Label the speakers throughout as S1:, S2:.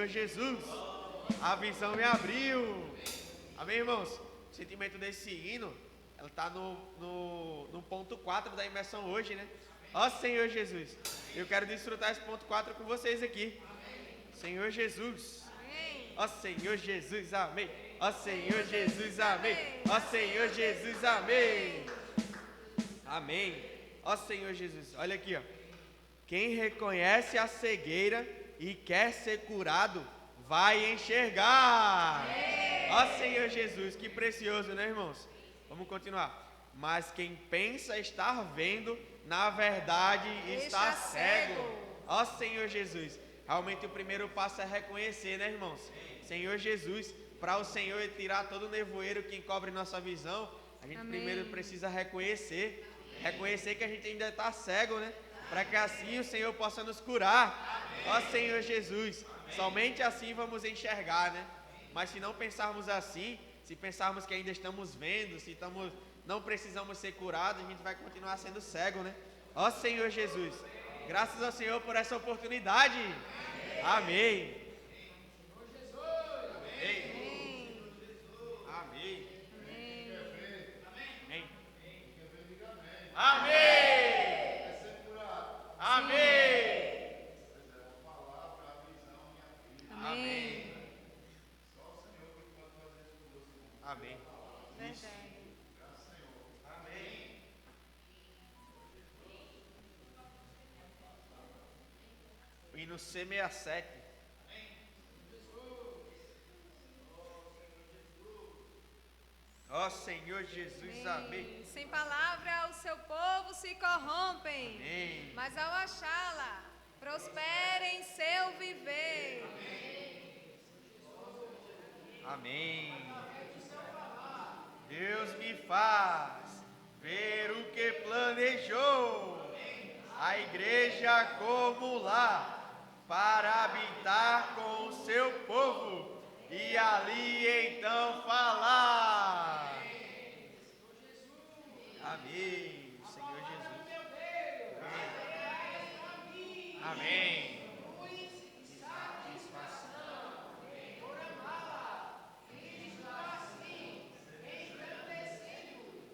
S1: Senhor Jesus. A visão me abriu. Amém, irmãos? O sentimento desse hino, ela está no ponto 4 da imersão hoje, né? Ó Senhor Jesus. Eu quero desfrutar esse ponto 4 com vocês aqui. Senhor Jesus. Ó Senhor Jesus, amém. Ó Senhor Jesus, amém. Ó Senhor Jesus, amém. Amém. Ó Senhor Jesus. Olha aqui, ó. Quem reconhece a cegueira e quer ser curado, vai enxergar. Ó Senhor Jesus, que precioso, né, irmãos? Vamos continuar. Mas quem pensa estar vendo, na verdade está cego. Ó Senhor Jesus. Realmente o primeiro passo é reconhecer, né, irmãos? Senhor Jesus, para o Senhor tirar todo o nevoeiro que encobre nossa visão, a gente primeiro precisa reconhecer que a gente ainda está cego, né? Para que assim o Senhor possa nos curar. Ó Senhor Jesus, somente assim vamos enxergar, né? Mas se não pensarmos assim, se pensarmos que ainda estamos vendo, não precisamos ser curados, a gente vai continuar sendo cego, né? Ó Senhor Jesus, graças ao Senhor por essa oportunidade. Amém. Amém. Amém. Amém. Amém. Amém. Amém. Isso. Amém. Hino C67. Ó Senhor Jesus, amém.
S2: Sem palavra o seu povo se corrompem,
S1: Amém.
S2: mas ao achá-la, prospera em seu viver.
S1: Amém. Deus me faz ver o que planejou, a igreja como lá, para habitar com o seu povo e ali então falar. Amém, Senhor Jesus. Amém. Amém.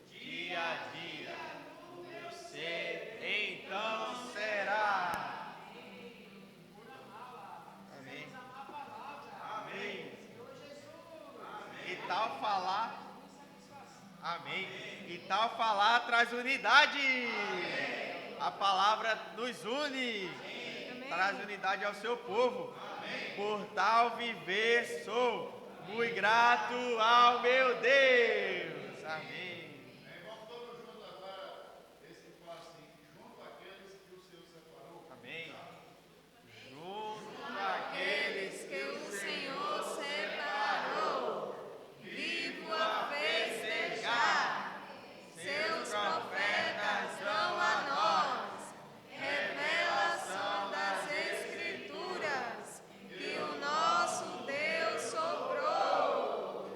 S1: Dia a dia, o meu ser então será. Amém. Amém. E tal falar. Amém. E tal falar traz unidade. A palavra nos une. Traz unidade ao seu povo. Por tal viver sou muito grato ao meu Deus. Amém. Amém. Junto àqueles
S2: Que o Senhor separou, vivo a festejar, seus profetas dão a nós revelação das Escrituras, que o nosso Deus soprou.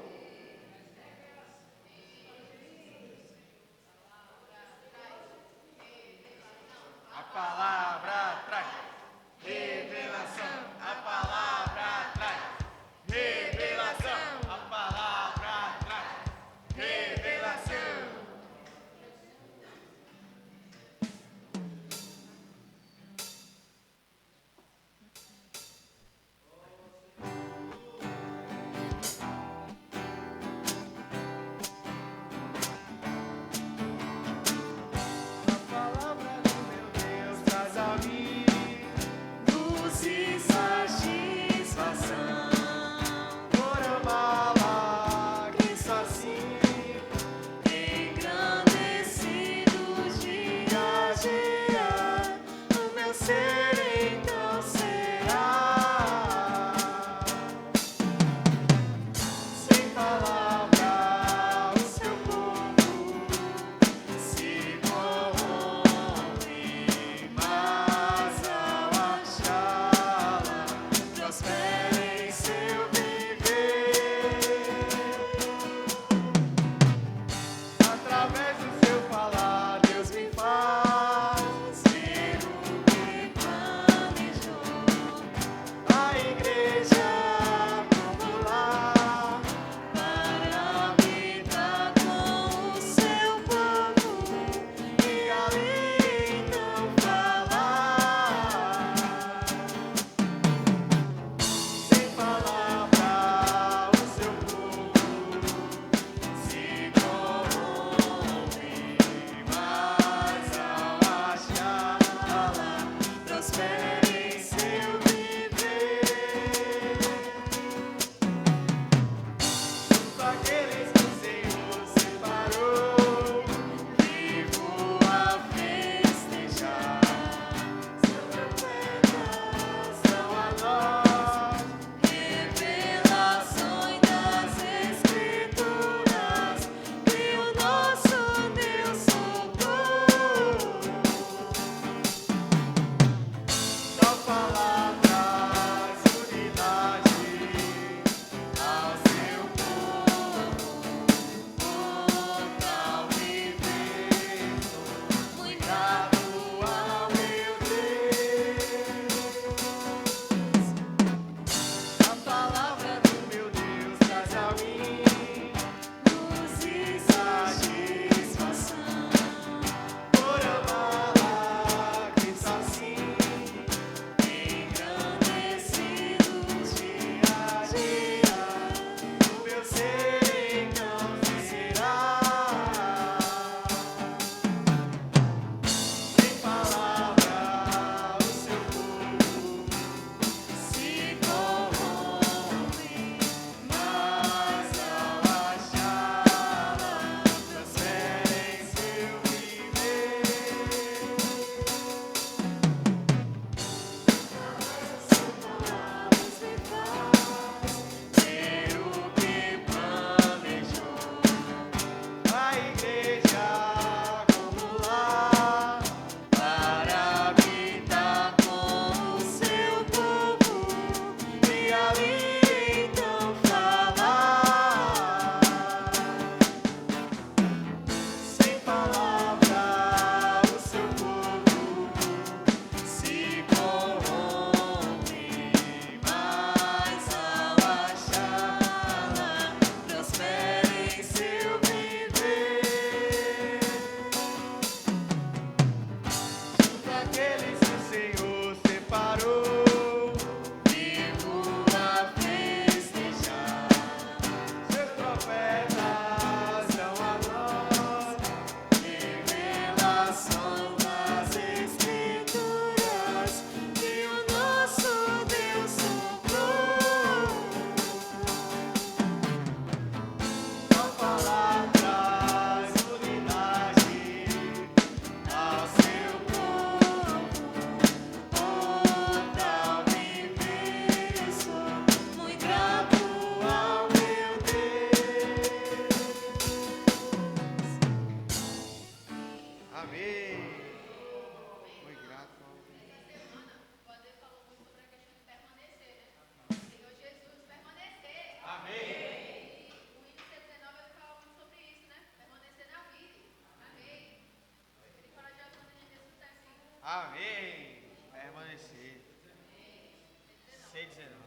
S1: dizendo.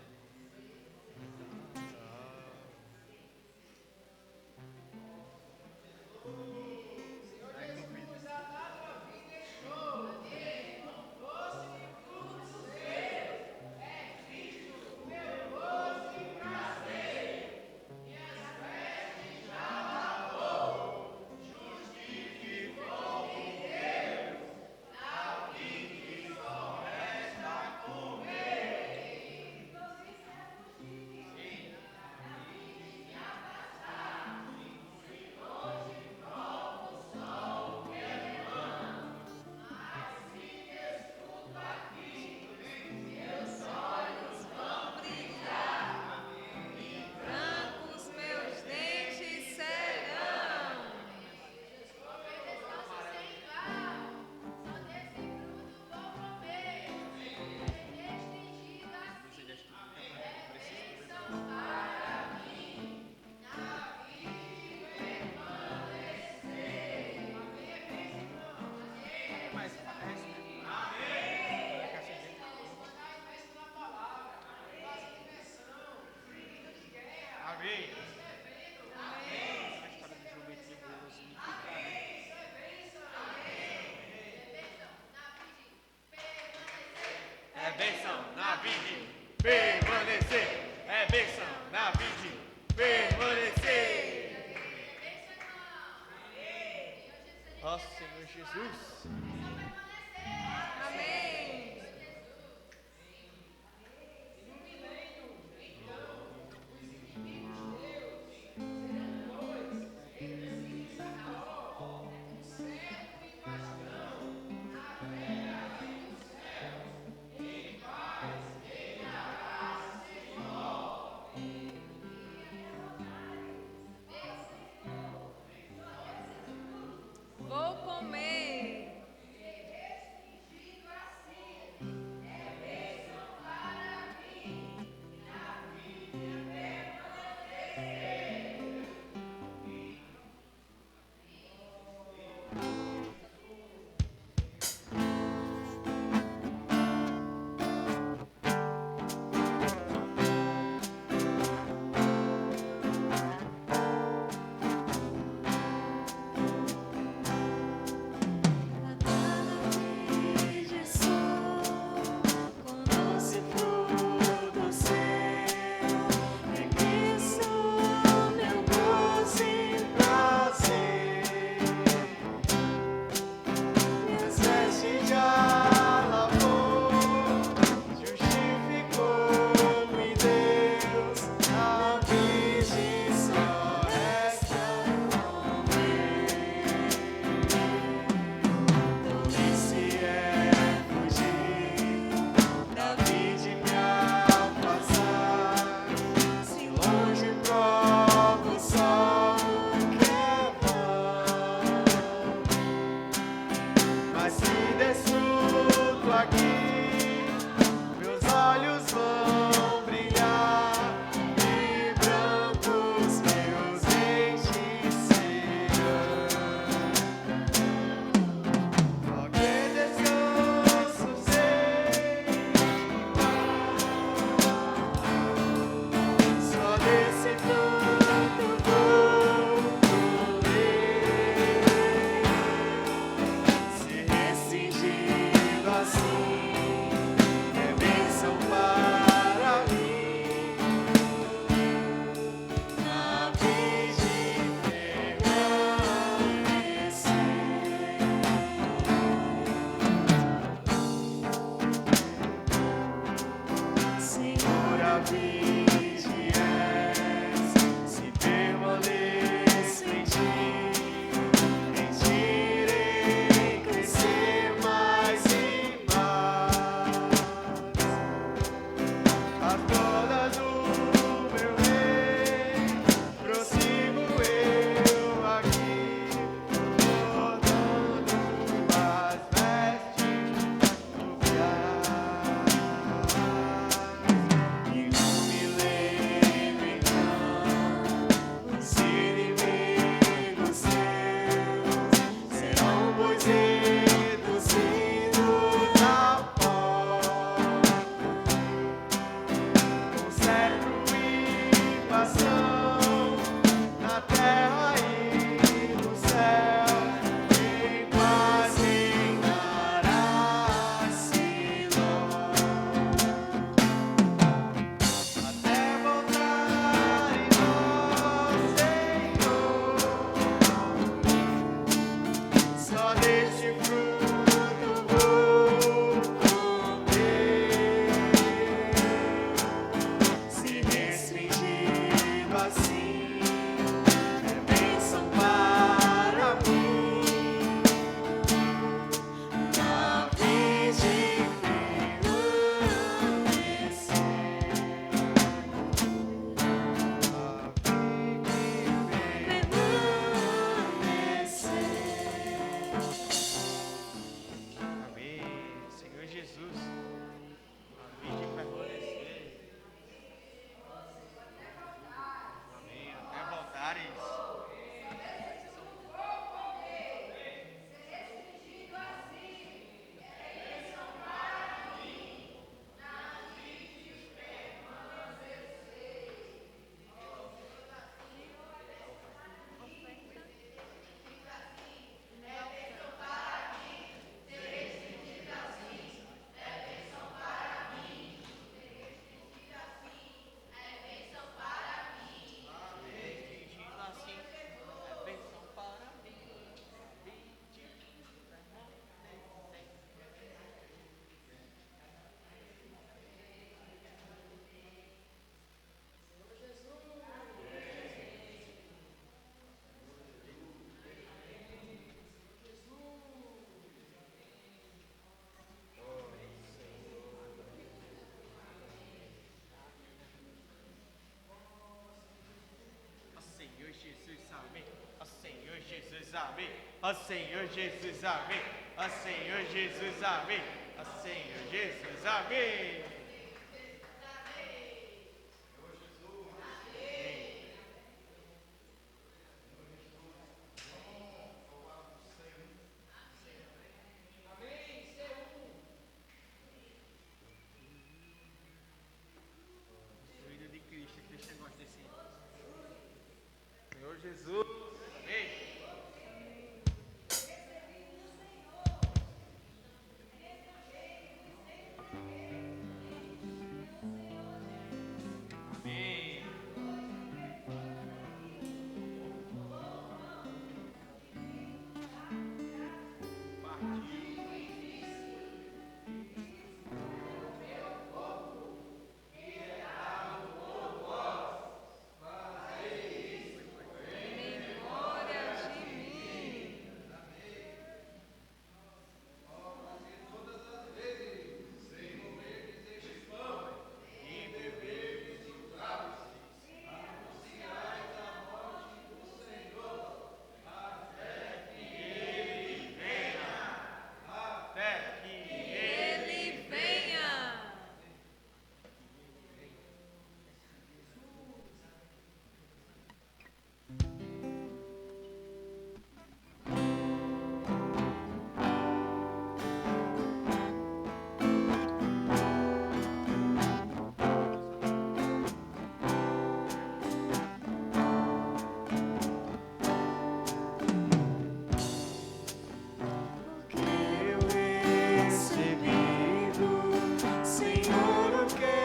S2: Brancos meus dentes serão.
S1: Mas amém. É bênção na vida, permanecer. É bênção na vida, permanecer. Ó Senhor Jesus.
S2: Amém. Vou comer
S1: Jesus, amém. Ó Senhor Jesus, amém. Ó Senhor Jesus, amém. Ó Senhor Jesus, amém. Senhor Jesus, amém. Amém.
S2: Memória de mim.
S1: Até que
S2: Ele venha.
S3: Eu recebido, Senhor, o que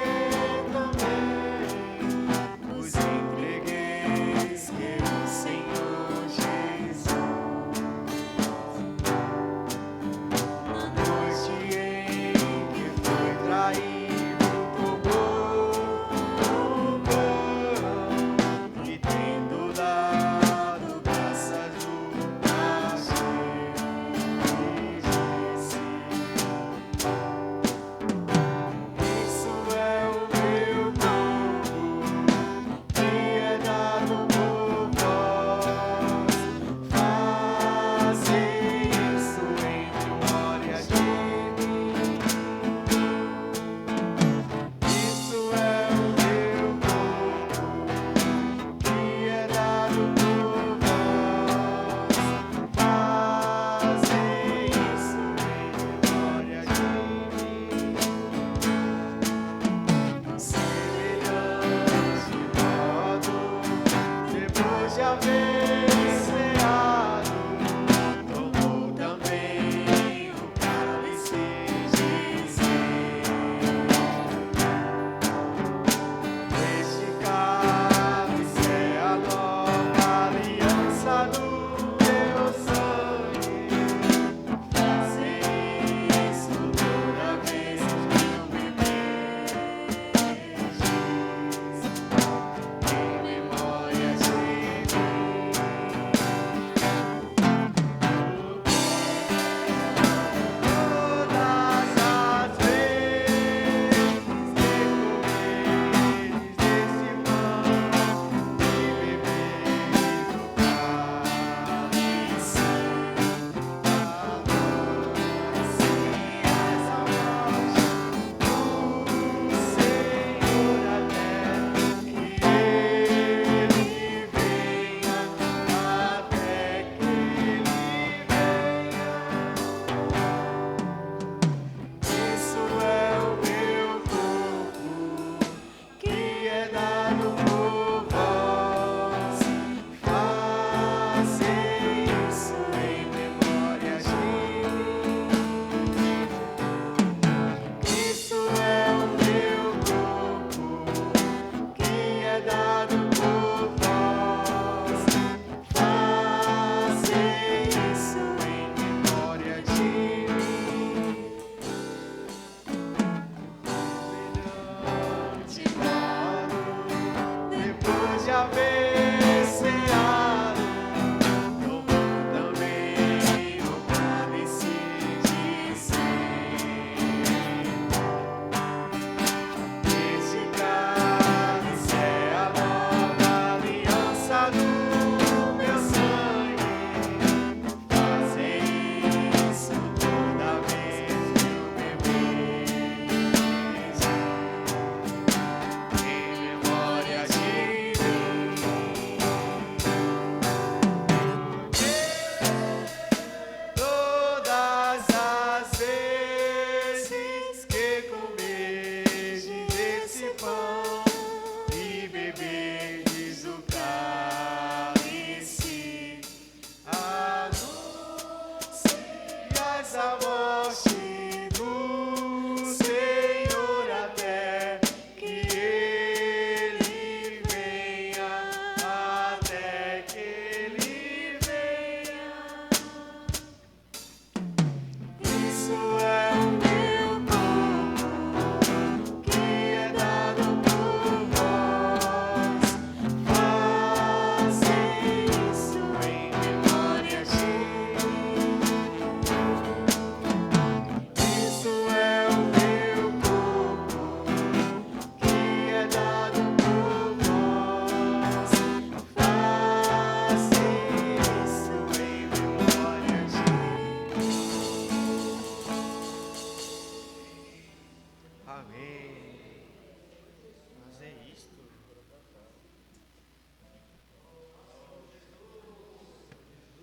S3: também vos entregueis, que o Senhor Jesus, na noite em que foi traído, tomou o pão e tendo dado graças do prazer. Isso é o meu corpo, que é dado por vós. Fazei isso em memória de mim. Isso é o meu corpo, que é dado por vós. Fazei isso em memória de mim. Semelhante modo, depois de haver ceado, tomou também o cálice, dizendo: este cálice é a nova aliança do meu sangue. Fazei isso toda vez que eu beberdes, em memória de mim.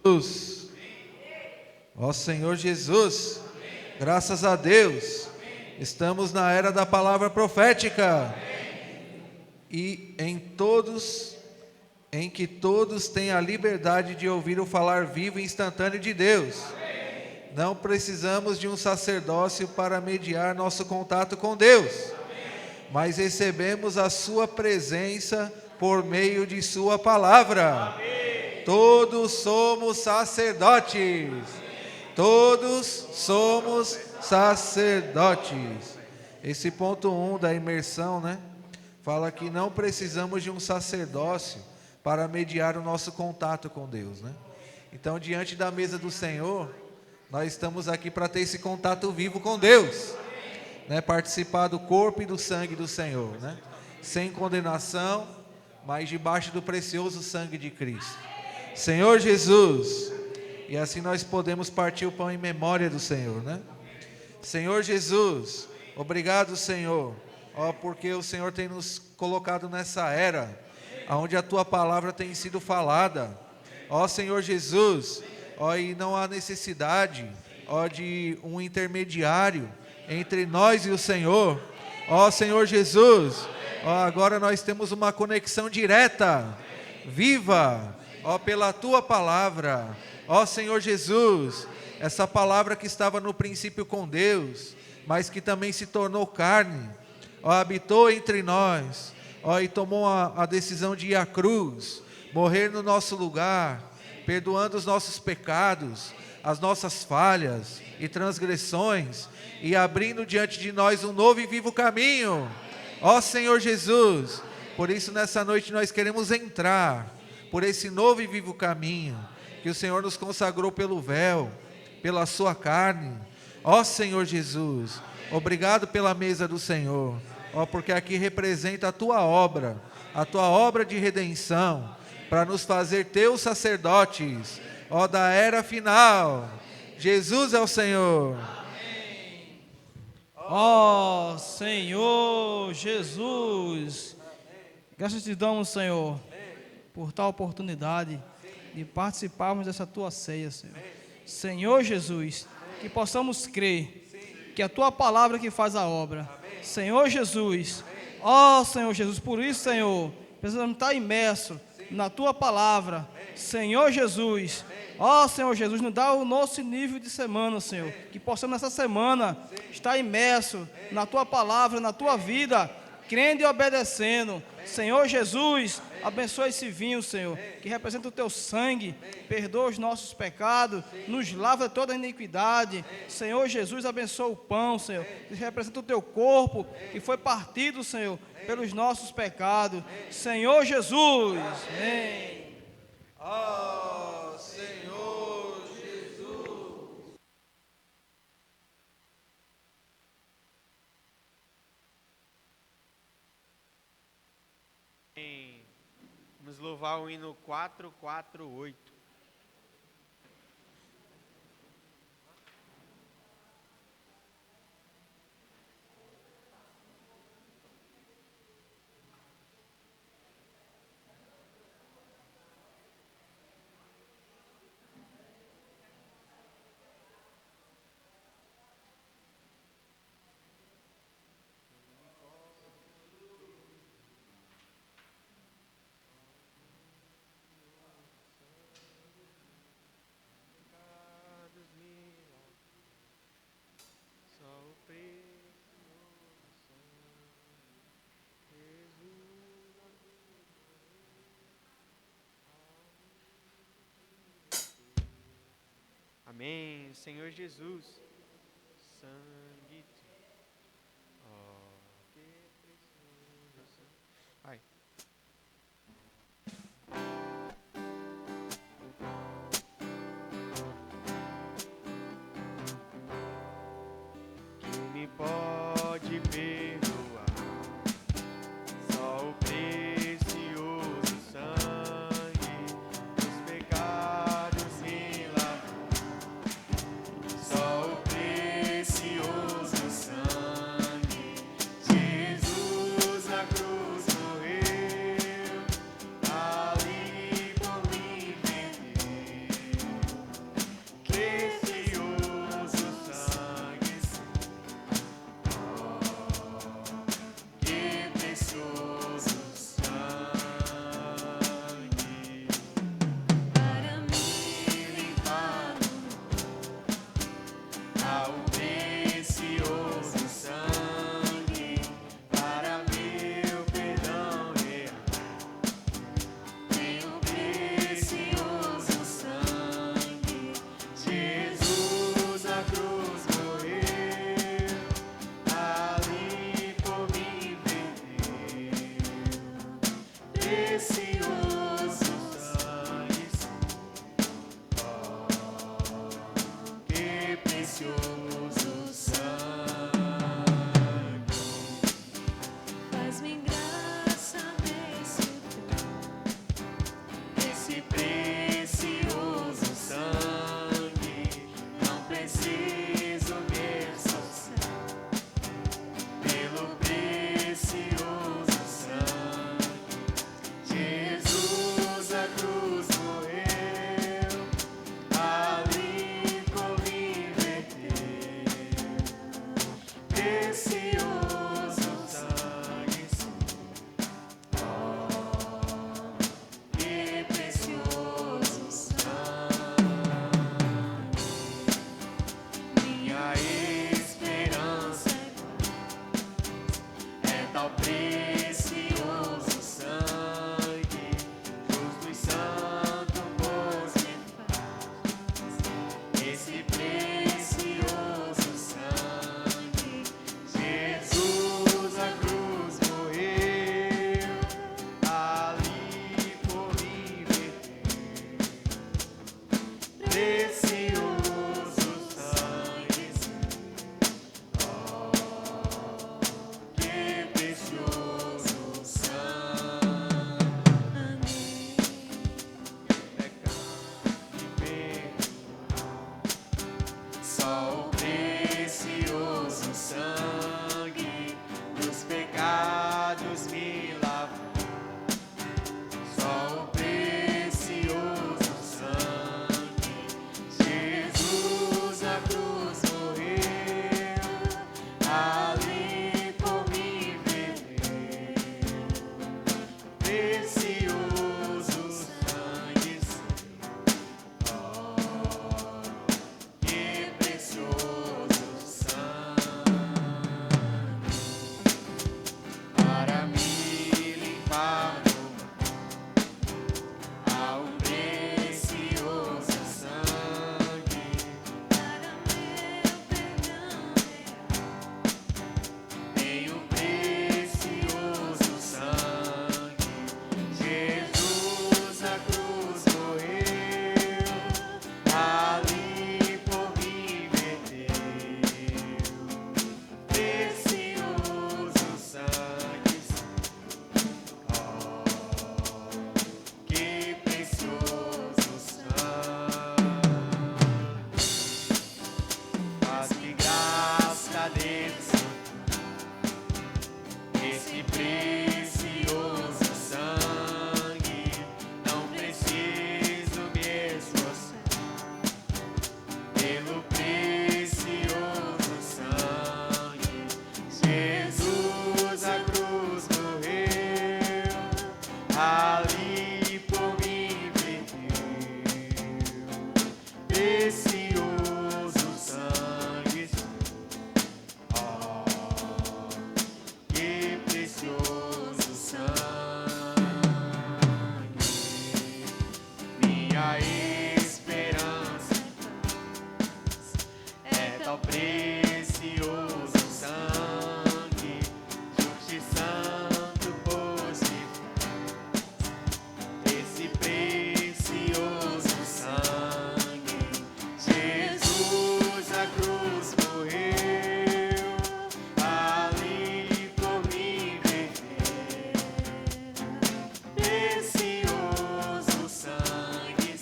S4: Jesus. Ó Senhor Jesus, graças a Deus, estamos na era da palavra profética e em que todos têm a liberdade de ouvir o falar vivo e instantâneo de Deus. Não precisamos de um sacerdócio para mediar nosso contato com Deus, mas recebemos a sua presença por meio de sua palavra. Todos somos sacerdotes. Todos somos sacerdotes. Esse ponto 1 da imersão, né? Fala que não precisamos de um sacerdócio para mediar o nosso contato com Deus, né? Então, diante da mesa do Senhor, nós estamos aqui para ter esse contato vivo com Deus, né? Participar do corpo e do sangue do Senhor, né? Sem condenação, mas debaixo do precioso sangue de Cristo. Senhor Jesus, e assim nós podemos partir o pão em memória do Senhor, né? Senhor Jesus, obrigado, Senhor, porque o Senhor tem nos colocado nessa era, onde a Tua palavra tem sido falada. Senhor Jesus, e não há necessidade, de um intermediário entre nós e o Senhor. Senhor Jesus, agora nós temos uma conexão direta, viva, pela Tua palavra. Senhor Jesus, essa palavra que estava no princípio com Deus, mas que também se tornou carne, habitou entre nós, e tomou a decisão de ir à cruz, morrer no nosso lugar, perdoando os nossos pecados, as nossas falhas e transgressões, e abrindo diante de nós um novo e vivo caminho. Senhor Jesus, por isso nessa noite nós queremos entrar por esse novo e vivo caminho, que o Senhor nos consagrou pelo véu, pela sua carne. Senhor Jesus, obrigado pela mesa do Senhor, porque aqui representa a Tua obra de redenção, para nos fazer Teus sacerdotes, da era final. Jesus é o Senhor.
S5: Senhor Jesus, graças te damos, Senhor, por tal oportunidade de participarmos dessa Tua ceia, Senhor. Senhor Jesus, que possamos crer que a Tua palavra que faz a obra. Senhor Jesus, Senhor Jesus, por isso, Senhor, precisamos estar imersos na Tua palavra. Senhor Jesus, Senhor Jesus, nos dá o nosso nível de semana, Senhor, que possamos nessa semana estar imerso na Tua palavra, na Tua vida, crendo e obedecendo. Senhor Jesus, abençoa esse vinho, Senhor, que representa o Teu sangue, perdoa os nossos pecados, nos lava de toda a iniquidade. Senhor Jesus, abençoa o pão, Senhor, que representa o Teu corpo, que foi partido, Senhor, pelos nossos pecados. Senhor Jesus, amém.
S4: Senhor Jesus.
S1: Vamos louvar o hino 448. Amém. Senhor Jesus, sangue, que precioso. Vai. Que me pode perdoar, só o precioso sangue dos pecados me lavou. Só o precioso sangue, Jesus na cruz morreu.
S3: esse precioso sangue, não preciso me esforçar. Pelo precioso sangue, Jesus a cruz morreu, ali por me verteu. Precioso sangue, que precioso sangue. Minha esperança é tal precioso sangue, justo e santo pois me faz. Esse precioso sangue, Jesus a cruz morreu, ali por me verteu. Precioso sangue, que precioso sangue. Pecado e só o precioso sangue dos pecados me lava. Só o precioso sangue, Jesus a cruz morreu, ali por me verteu. Precioso sangue, que precioso sangue, para me limpar ao precioso sangue, para meu perdão tem o precioso sangue, Jesus a cruz morreu, ali por me verteu. Precioso sangue, que precioso sangue. Mas que graça Deus, esse precioso sangue, não preciso me esforçar. Pelo precioso sangue, Jesus a cruz morreu, ali por me verteu. Precioso sangue, que precioso sangue. Minha esperança é tal precioso sangue, justo e santo pois me faz. Esse precioso sangue, Jesus a cruz morreu, ali por me verteu. Precioso sangue,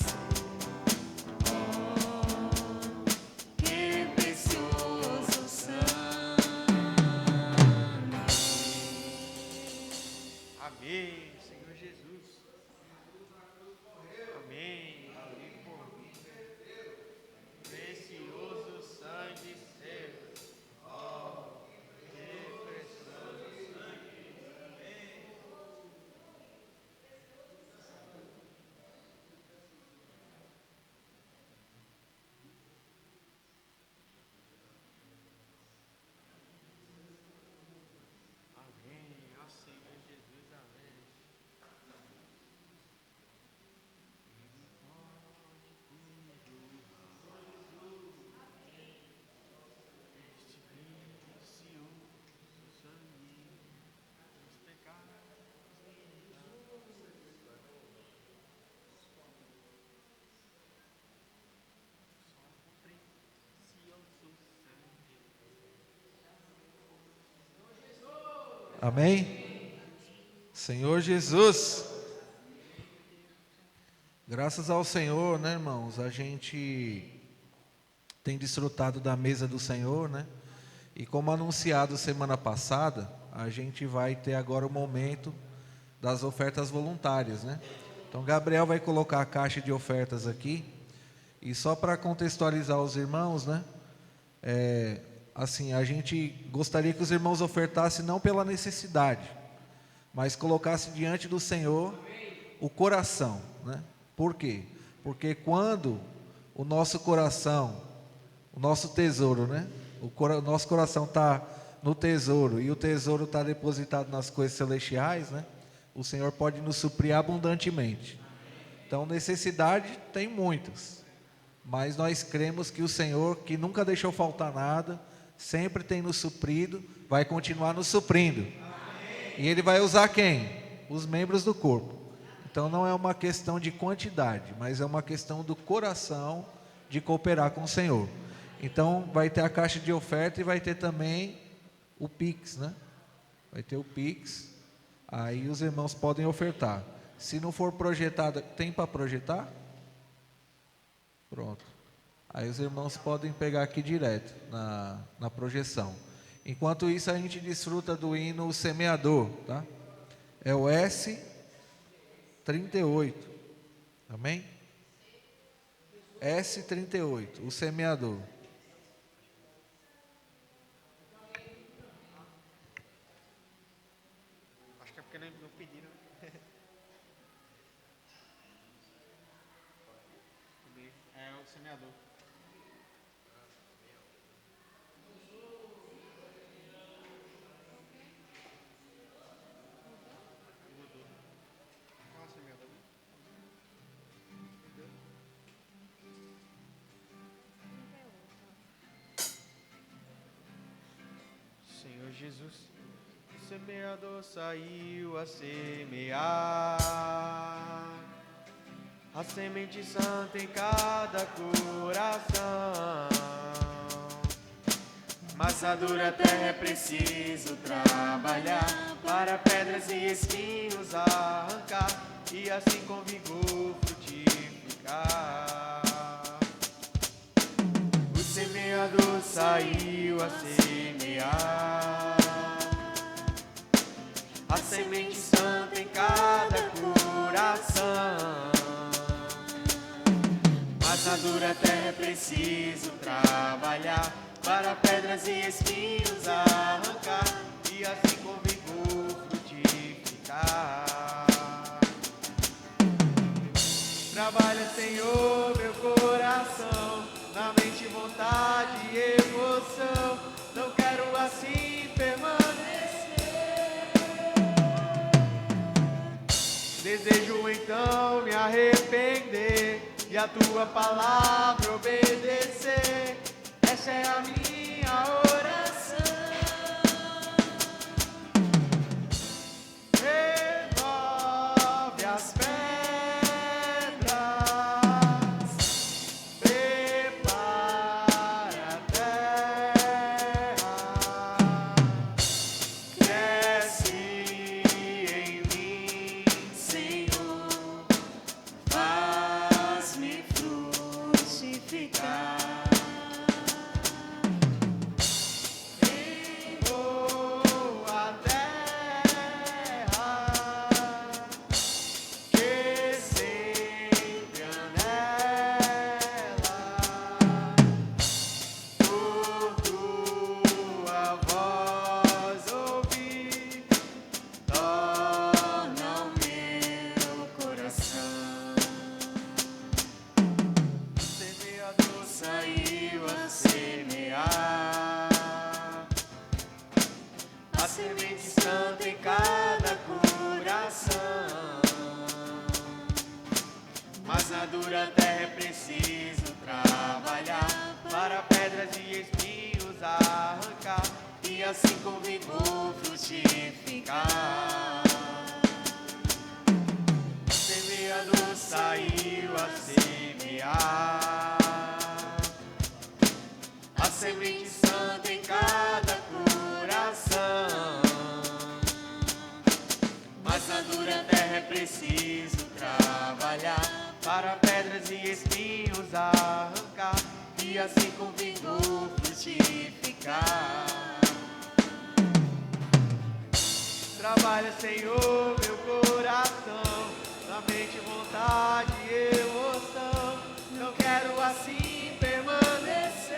S3: que precioso sangue. Amém, Senhor Jesus. Amém. Precioso sangue seu. Oh, que precioso sangue. Amém. Ó Senhor Jesus, amém. Este precioso sangue dos pecados me lava. Só o precioso sangue.
S4: Amém? Senhor Jesus, Graças ao Senhor, né, irmãos, a gente tem desfrutado da mesa do Senhor, né? E como anunciado semana passada, a gente vai ter agora o momento das ofertas voluntárias, né? Então, Gabriel vai colocar a caixa de ofertas aqui. E só para contextualizar os irmãos, né? Assim, a gente gostaria que os irmãos ofertassem não pela necessidade, mas colocassem diante do Senhor o coração, né? Por quê? Porque quando o nosso coração, o nosso tesouro, né? O nosso coração está no tesouro e o tesouro está depositado nas coisas celestiais, né? O Senhor pode nos suprir abundantemente. Então, necessidade tem muitas, mas nós cremos que o Senhor, que nunca deixou faltar nada, sempre tem nos suprido, vai continuar nos suprindo. E Ele vai usar quem? Os membros do corpo. Então não é uma questão de quantidade, mas é uma questão do coração de cooperar com o Senhor. Então vai ter a caixa de oferta e vai ter também o Pix, né? Vai ter o Pix, aí os irmãos podem ofertar. Se não for projetado, tem para projetar? Pronto. Aí os irmãos podem pegar aqui direto na projeção. Enquanto isso a gente desfruta do hino O Semeador, tá? É o S38, amém? S38, o semeador.
S1: Acho que é porque não pediram. É o semeador. Senhor Jesus, o semeador saiu a semear a semente santa em cada coração. Mas a dura terra é preciso trabalhar para pedras e espinhos arrancar e assim com vigor frutificar. O semeador saiu a semear a semente santa em cada coração. Mas na dura terra é preciso trabalhar para pedras e espinhos arrancar e assim com vigor frutificar. Trabalha, Senhor, meu coração, na mente, vontade e emoção. Não quero assim permanecer. Desejo então me arrepender e a tua palavra obedecer. Essa é a minha oração. Remove as pedras, prepara a terra, cresce em mim, Senhor, faz-me frutificar. Assim com vigor frutificar. O semeador saiu a semear a semente santa em cada coração. Mas na dura terra é preciso trabalhar para para pedras e espinhos arrancar, e assim com vigor frutificar. Trabalha, Senhor, meu coração, na mente, vontade e emoção. Não quero assim permanecer.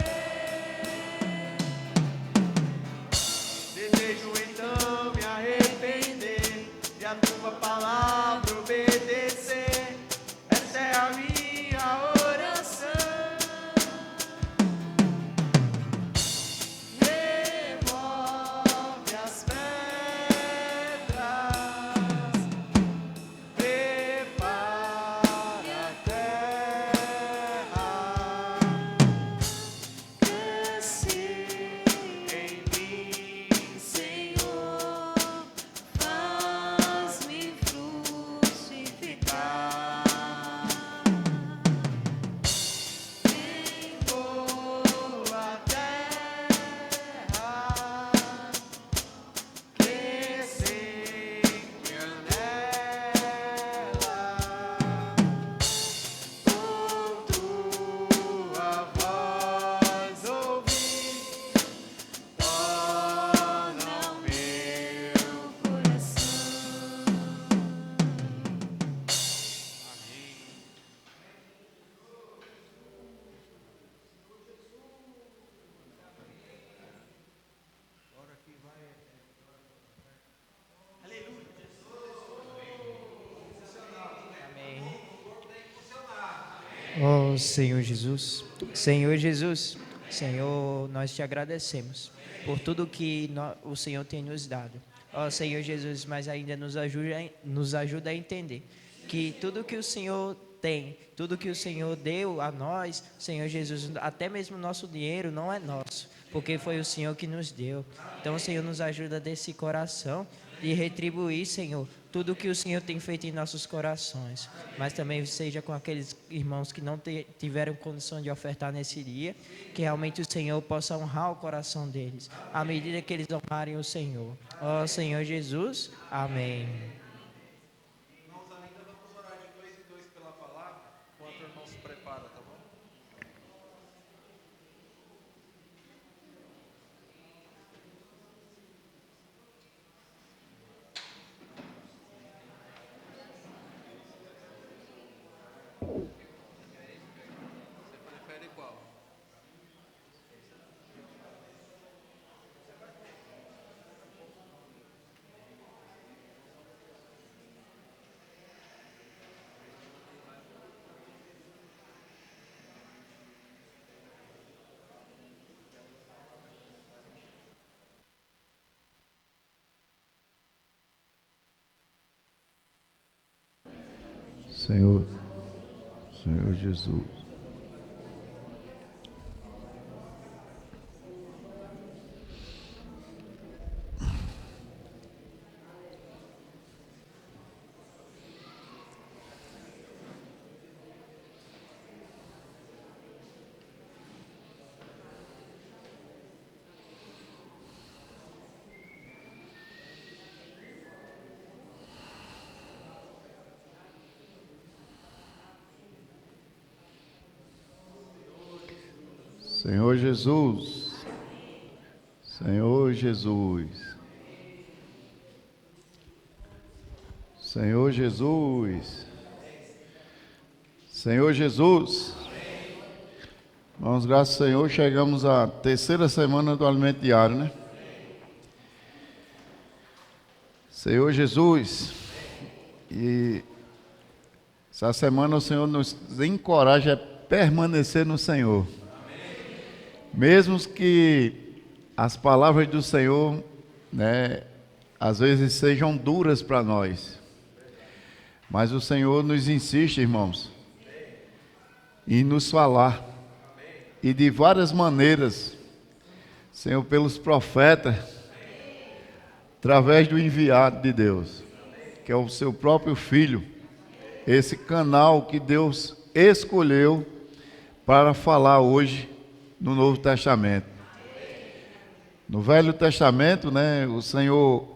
S1: Desejo então me arrepender e a tua palavra obedecer. Essa é a minha oração. Remove as pedras, prepara a terra, cresce em mim,
S2: Senhor, faz-me frutificar.
S1: em boa terra, crescer nela, por tua voz ouvir, torna o meu
S2: Coração.
S6: Oh Senhor Jesus, Senhor Jesus, Senhor, nós te agradecemos por tudo que o Senhor tem nos dado. Oh Senhor Jesus, mas ainda nos ajuda a entender que tudo que o Senhor tem, tudo que o Senhor deu a nós, Senhor Jesus, até mesmo o nosso dinheiro não é nosso, porque foi o Senhor que nos deu. Então, Senhor, nos ajuda desse coração de retribuir, Senhor, tudo que o Senhor tem feito em nossos corações, mas também seja com aqueles irmãos que não tiveram condição de ofertar nesse dia, que realmente o Senhor possa honrar o coração deles, à medida que eles honrarem o Senhor. Ó Senhor Jesus, amém.
S4: Irmãos, ainda vamos orar de 2 em 2 pela palavra, enquanto o irmão se prepara, tá bom? Você prefere qual?
S7: Senhor Jesus, Senhor Jesus, Senhor Jesus, Senhor Jesus, Senhor Jesus. Irmãos, graças ao Senhor, chegamos à terceira semana do alimento diário, né? Senhor Jesus, e essa semana o Senhor nos encoraja a permanecer no Senhor. Mesmo que as palavras do Senhor, né, às vezes sejam duras para nós, mas o Senhor nos insiste, irmãos, em nos falar, e de várias maneiras, Senhor, pelos profetas, através do enviado de Deus, que é o seu próprio Filho, esse canal que Deus escolheu para falar hoje no Novo Testamento. No Velho Testamento, né, o Senhor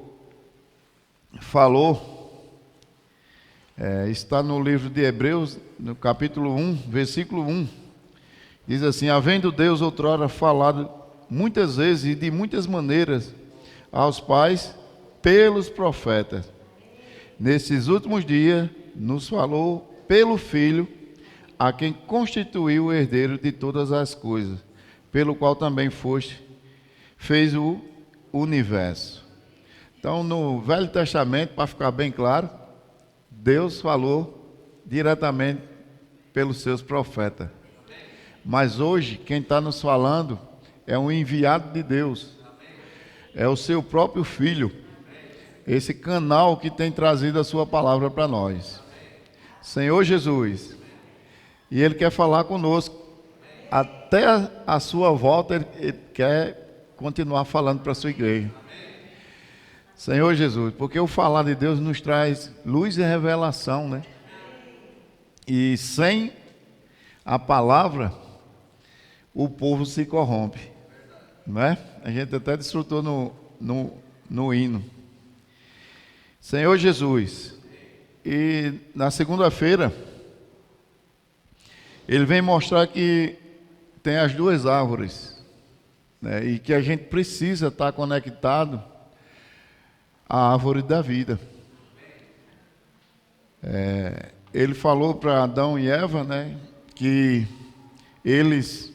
S7: falou Está no livro de Hebreus, no capítulo 1, versículo 1. Diz assim: havendo Deus outrora falado muitas vezes e de muitas maneiras aos pais pelos profetas, nesses últimos dias nos falou pelo Filho, a quem constituiu o herdeiro de todas as coisas, pelo qual também fez o universo. Então, no Velho Testamento, para ficar bem claro, Deus falou diretamente pelos seus profetas. Mas hoje, quem está nos falando é um enviado de Deus. É o seu próprio Filho. Esse canal que tem trazido a sua palavra para nós. Senhor Jesus. E Ele quer falar conosco. Até a sua volta, Ele quer continuar falando para a sua igreja. Senhor Jesus, porque o falar de Deus nos traz luz e revelação, né? E sem a palavra, o povo se corrompe, não é? A gente até desfrutou no hino. Senhor Jesus, e na segunda-feira, Ele vem mostrar que tem as duas árvores, né? E que a gente precisa estar conectado à árvore da vida. Ele falou para Adão e Eva, né, que eles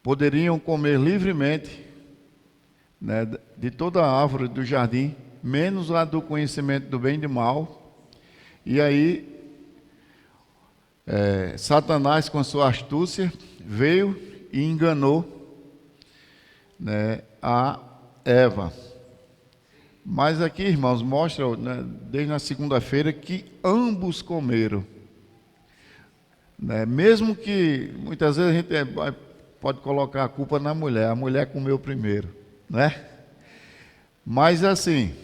S7: poderiam comer livremente, né, de toda a árvore do jardim, menos a do conhecimento do bem e do mal. E aí, Satanás, com sua astúcia, veio e enganou, né, a Eva. Mas aqui, irmãos, mostra, né, desde a segunda-feira, que ambos comeram. Né? Mesmo que muitas vezes a gente pode colocar a culpa na mulher, a mulher comeu primeiro, né? Mas assim,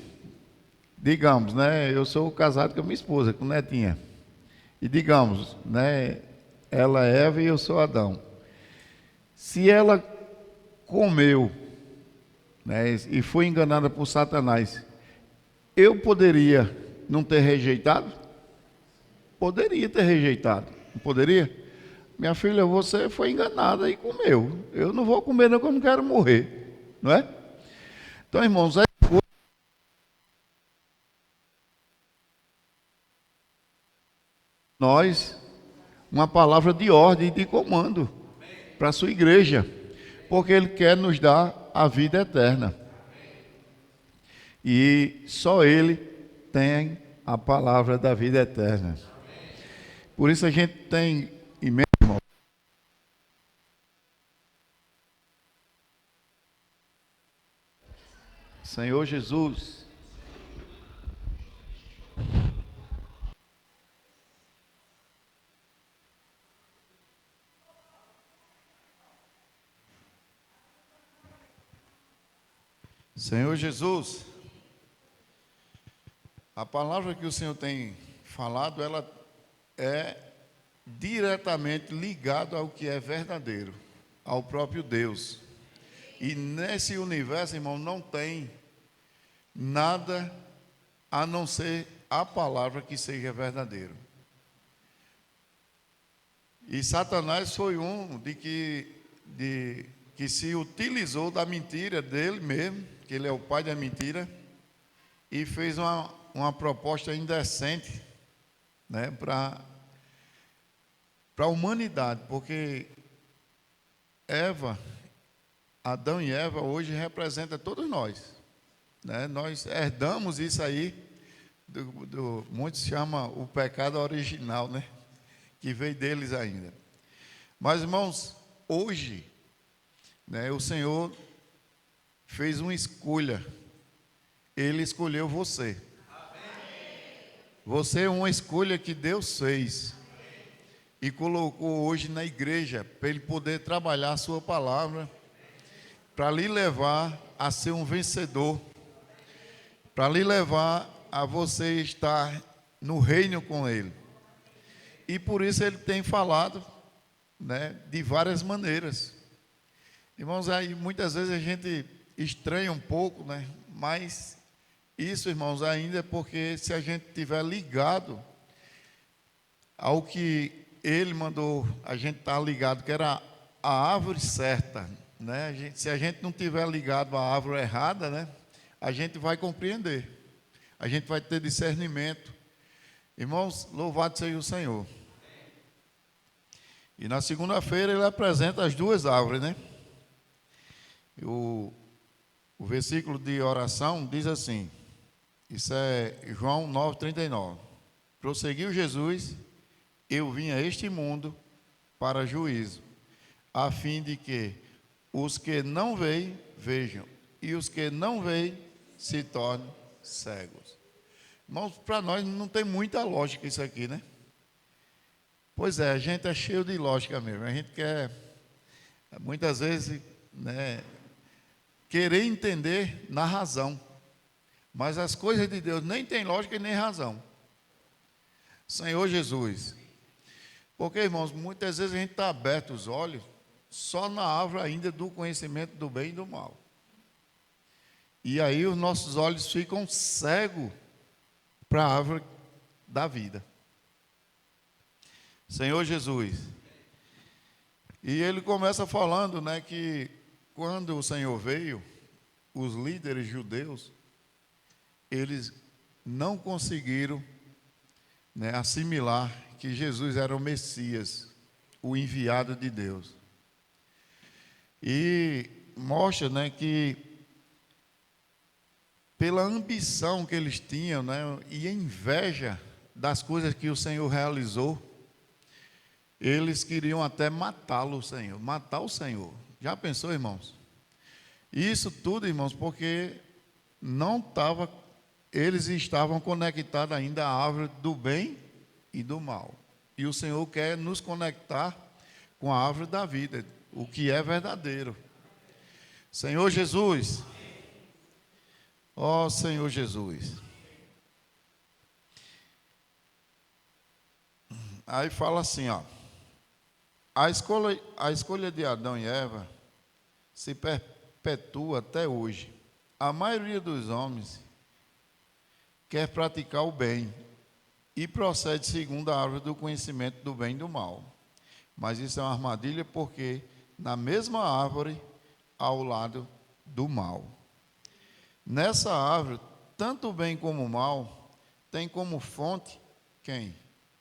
S7: digamos, né, eu sou casado com a minha esposa, com netinha. E digamos, né, ela é Eva e eu sou Adão. Se ela comeu, né, e foi enganada por Satanás, eu poderia não ter rejeitado? Poderia ter rejeitado, não poderia? Minha filha, você foi enganada e comeu. Eu não vou comer não, porque eu não quero morrer, não é? Então, irmãos, nós uma palavra de ordem e de comando para a sua igreja, porque Ele quer nos dar a vida eterna. E só Ele tem a palavra da vida eterna. Por isso a gente tem imenso, irmão. Senhor Jesus. Senhor Jesus, a palavra que o Senhor tem falado, ela é diretamente ligada ao que é verdadeiro, ao próprio Deus. E nesse universo, irmão, não tem nada a não ser a palavra que seja verdadeiro. E Satanás foi um que se utilizou da mentira dele mesmo, que ele é o pai da mentira, e fez uma proposta indecente, né, para a humanidade, porque Adão e Eva hoje representam todos nós, né? Nós herdamos isso aí, muitos chamam o pecado original, né, que veio deles ainda. Mas, irmãos, hoje, né, o Senhor fez uma escolha. Ele escolheu você. Você é uma escolha que Deus fez e colocou hoje na igreja para Ele poder trabalhar a sua palavra, para lhe levar a ser um vencedor, para lhe levar a você estar no reino com Ele. E por isso Ele tem falado, né, de várias maneiras. Irmãos, aí muitas vezes a gente estranha um pouco, né? Mas Isso, irmãos, ainda é porque se a gente estiver ligado ao que ele mandou, a gente estar ligado, que era a árvore certa, né? Se a gente não estiver ligado à árvore errada, né? A gente vai compreender, a gente vai ter discernimento. Irmãos, louvado seja o Senhor. E na segunda-feira ele apresenta as duas árvores, né? O versículo de oração diz assim, isso é João 9,39. Prosseguiu Jesus: eu vim a este mundo para juízo, a fim de que os que não veem, vejam, e os que não veem, se tornem cegos. Irmãos, para nós não tem muita lógica isso aqui, né? Pois é, a gente é cheio de lógica mesmo. A gente quer, muitas vezes, né, querer entender na razão. Mas as coisas de Deus nem tem lógica e nem razão. Senhor Jesus. Porque, irmãos, muitas vezes a gente está aberto os olhos só na árvore ainda do conhecimento do bem e do mal. E aí os nossos olhos ficam cegos para a árvore da vida. Senhor Jesus. E ele começa falando, né, que quando o Senhor veio, os líderes judeus, eles não conseguiram, né, assimilar que Jesus era o Messias, o enviado de Deus. E mostra, né, que pela ambição que eles tinham, né, e a inveja das coisas que o Senhor realizou, eles queriam até matá-lo, Senhor, matar o Senhor. Já pensou, irmãos? Isso tudo, irmãos, porque eles estavam conectados ainda à árvore do bem e do mal. E o Senhor quer nos conectar com a árvore da vida, o que é verdadeiro. Senhor Jesus, ó Senhor Jesus. Aí fala assim, ó. A escolha de Adão e Eva se perpetua até hoje. A maioria dos homens quer praticar o bem e procede segundo a árvore do conhecimento do bem e do mal. Mas isso é uma armadilha porque na mesma árvore há o lado do mal. Nessa árvore, tanto o bem como o mal tem como fonte quem?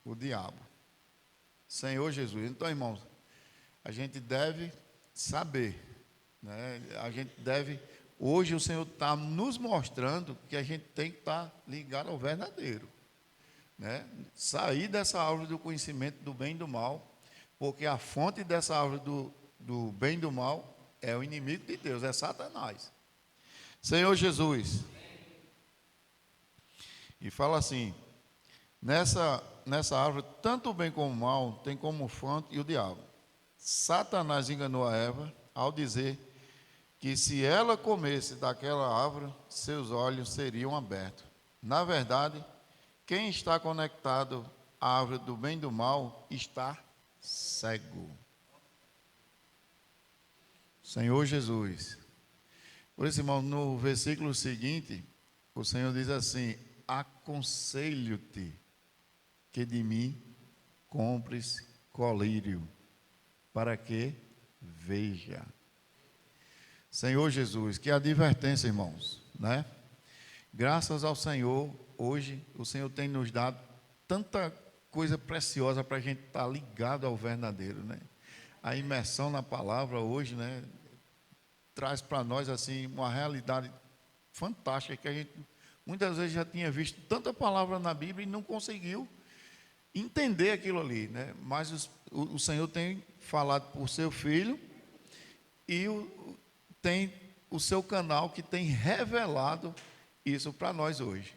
S7: O diabo. Senhor Jesus. Então, irmãos, a gente deve saber, né? A gente deve, hoje o Senhor está nos mostrando que a gente tem que estar ligado ao verdadeiro, né? Sair dessa árvore do conhecimento do bem e do mal, porque a fonte dessa árvore do bem e do mal é o inimigo de Deus, é Satanás. Senhor Jesus. E fala assim, nessa árvore, tanto o bem como o mal tem como fonte o diabo. Satanás enganou a Eva ao dizer que se ela comesse daquela árvore, seus olhos seriam abertos. Na verdade, quem está conectado à árvore do bem e do mal está cego. Senhor Jesus. Por isso, irmão, no versículo seguinte, o Senhor diz assim: aconselho-te que de mim compres colírio, para que veja. Senhor Jesus, que advertência, irmãos, né? Graças ao Senhor, hoje o Senhor tem nos dado tanta coisa preciosa para a gente estar ligado ao verdadeiro, né? A imersão na palavra hoje, né, traz para nós assim uma realidade fantástica que a gente muitas vezes já tinha visto tanta palavra na Bíblia e não conseguiu entender aquilo ali, né? Mas o Senhor tem falado por seu filho e tem o seu canal que tem revelado isso para nós hoje.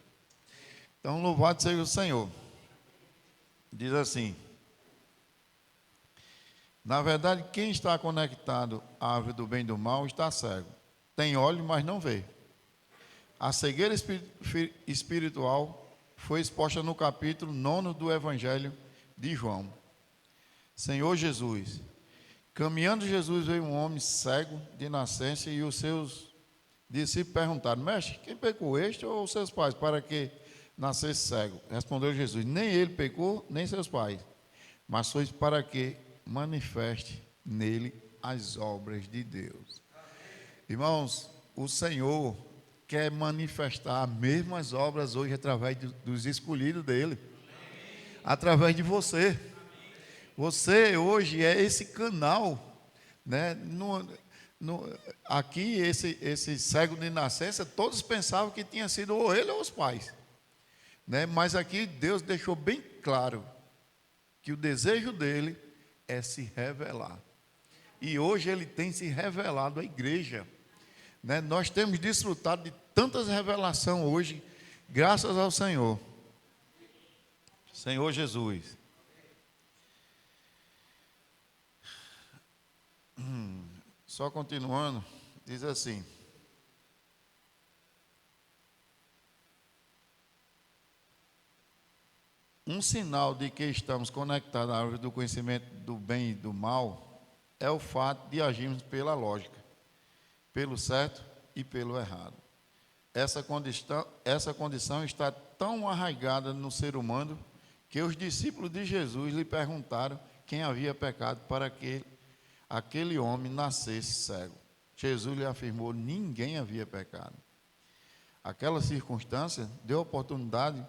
S7: Então, louvado seja o Senhor. Diz assim: na verdade, quem está conectado à árvore do bem e do mal está cego. Tem olho, mas não vê. A cegueira espiritual foi exposta no capítulo 9 do Evangelho de João. Senhor Jesus. Caminhando Jesus veio um homem cego de nascença e os seus discípulos perguntaram: mestre, quem pecou, este ou seus pais, para que nascesse cego? Respondeu Jesus: nem ele pecou, nem seus pais, mas foi para que manifeste nele as obras de Deus. Irmãos, o Senhor quer manifestar as mesmas obras hoje através dos escolhidos dele, através de você. Você hoje é esse canal, né? Aqui, esse cego de nascença, todos pensavam que tinha sido ou ele ou os pais, né? Mas aqui Deus deixou bem claro que o desejo dele é se revelar. E hoje ele tem se revelado à igreja, né? Nós temos desfrutado de tantas revelações hoje, graças ao Senhor. Senhor Jesus. Só continuando, diz assim: um sinal de que estamos conectados à árvore do conhecimento do bem e do mal é o fato de agirmos pela lógica, pelo certo e pelo errado. Essa condição está tão arraigada no ser humano que os discípulos de Jesus lhe perguntaram quem havia pecado para que aquele homem nascesse cego. Jesus lhe afirmou: ninguém havia pecado. Aquela circunstância deu oportunidade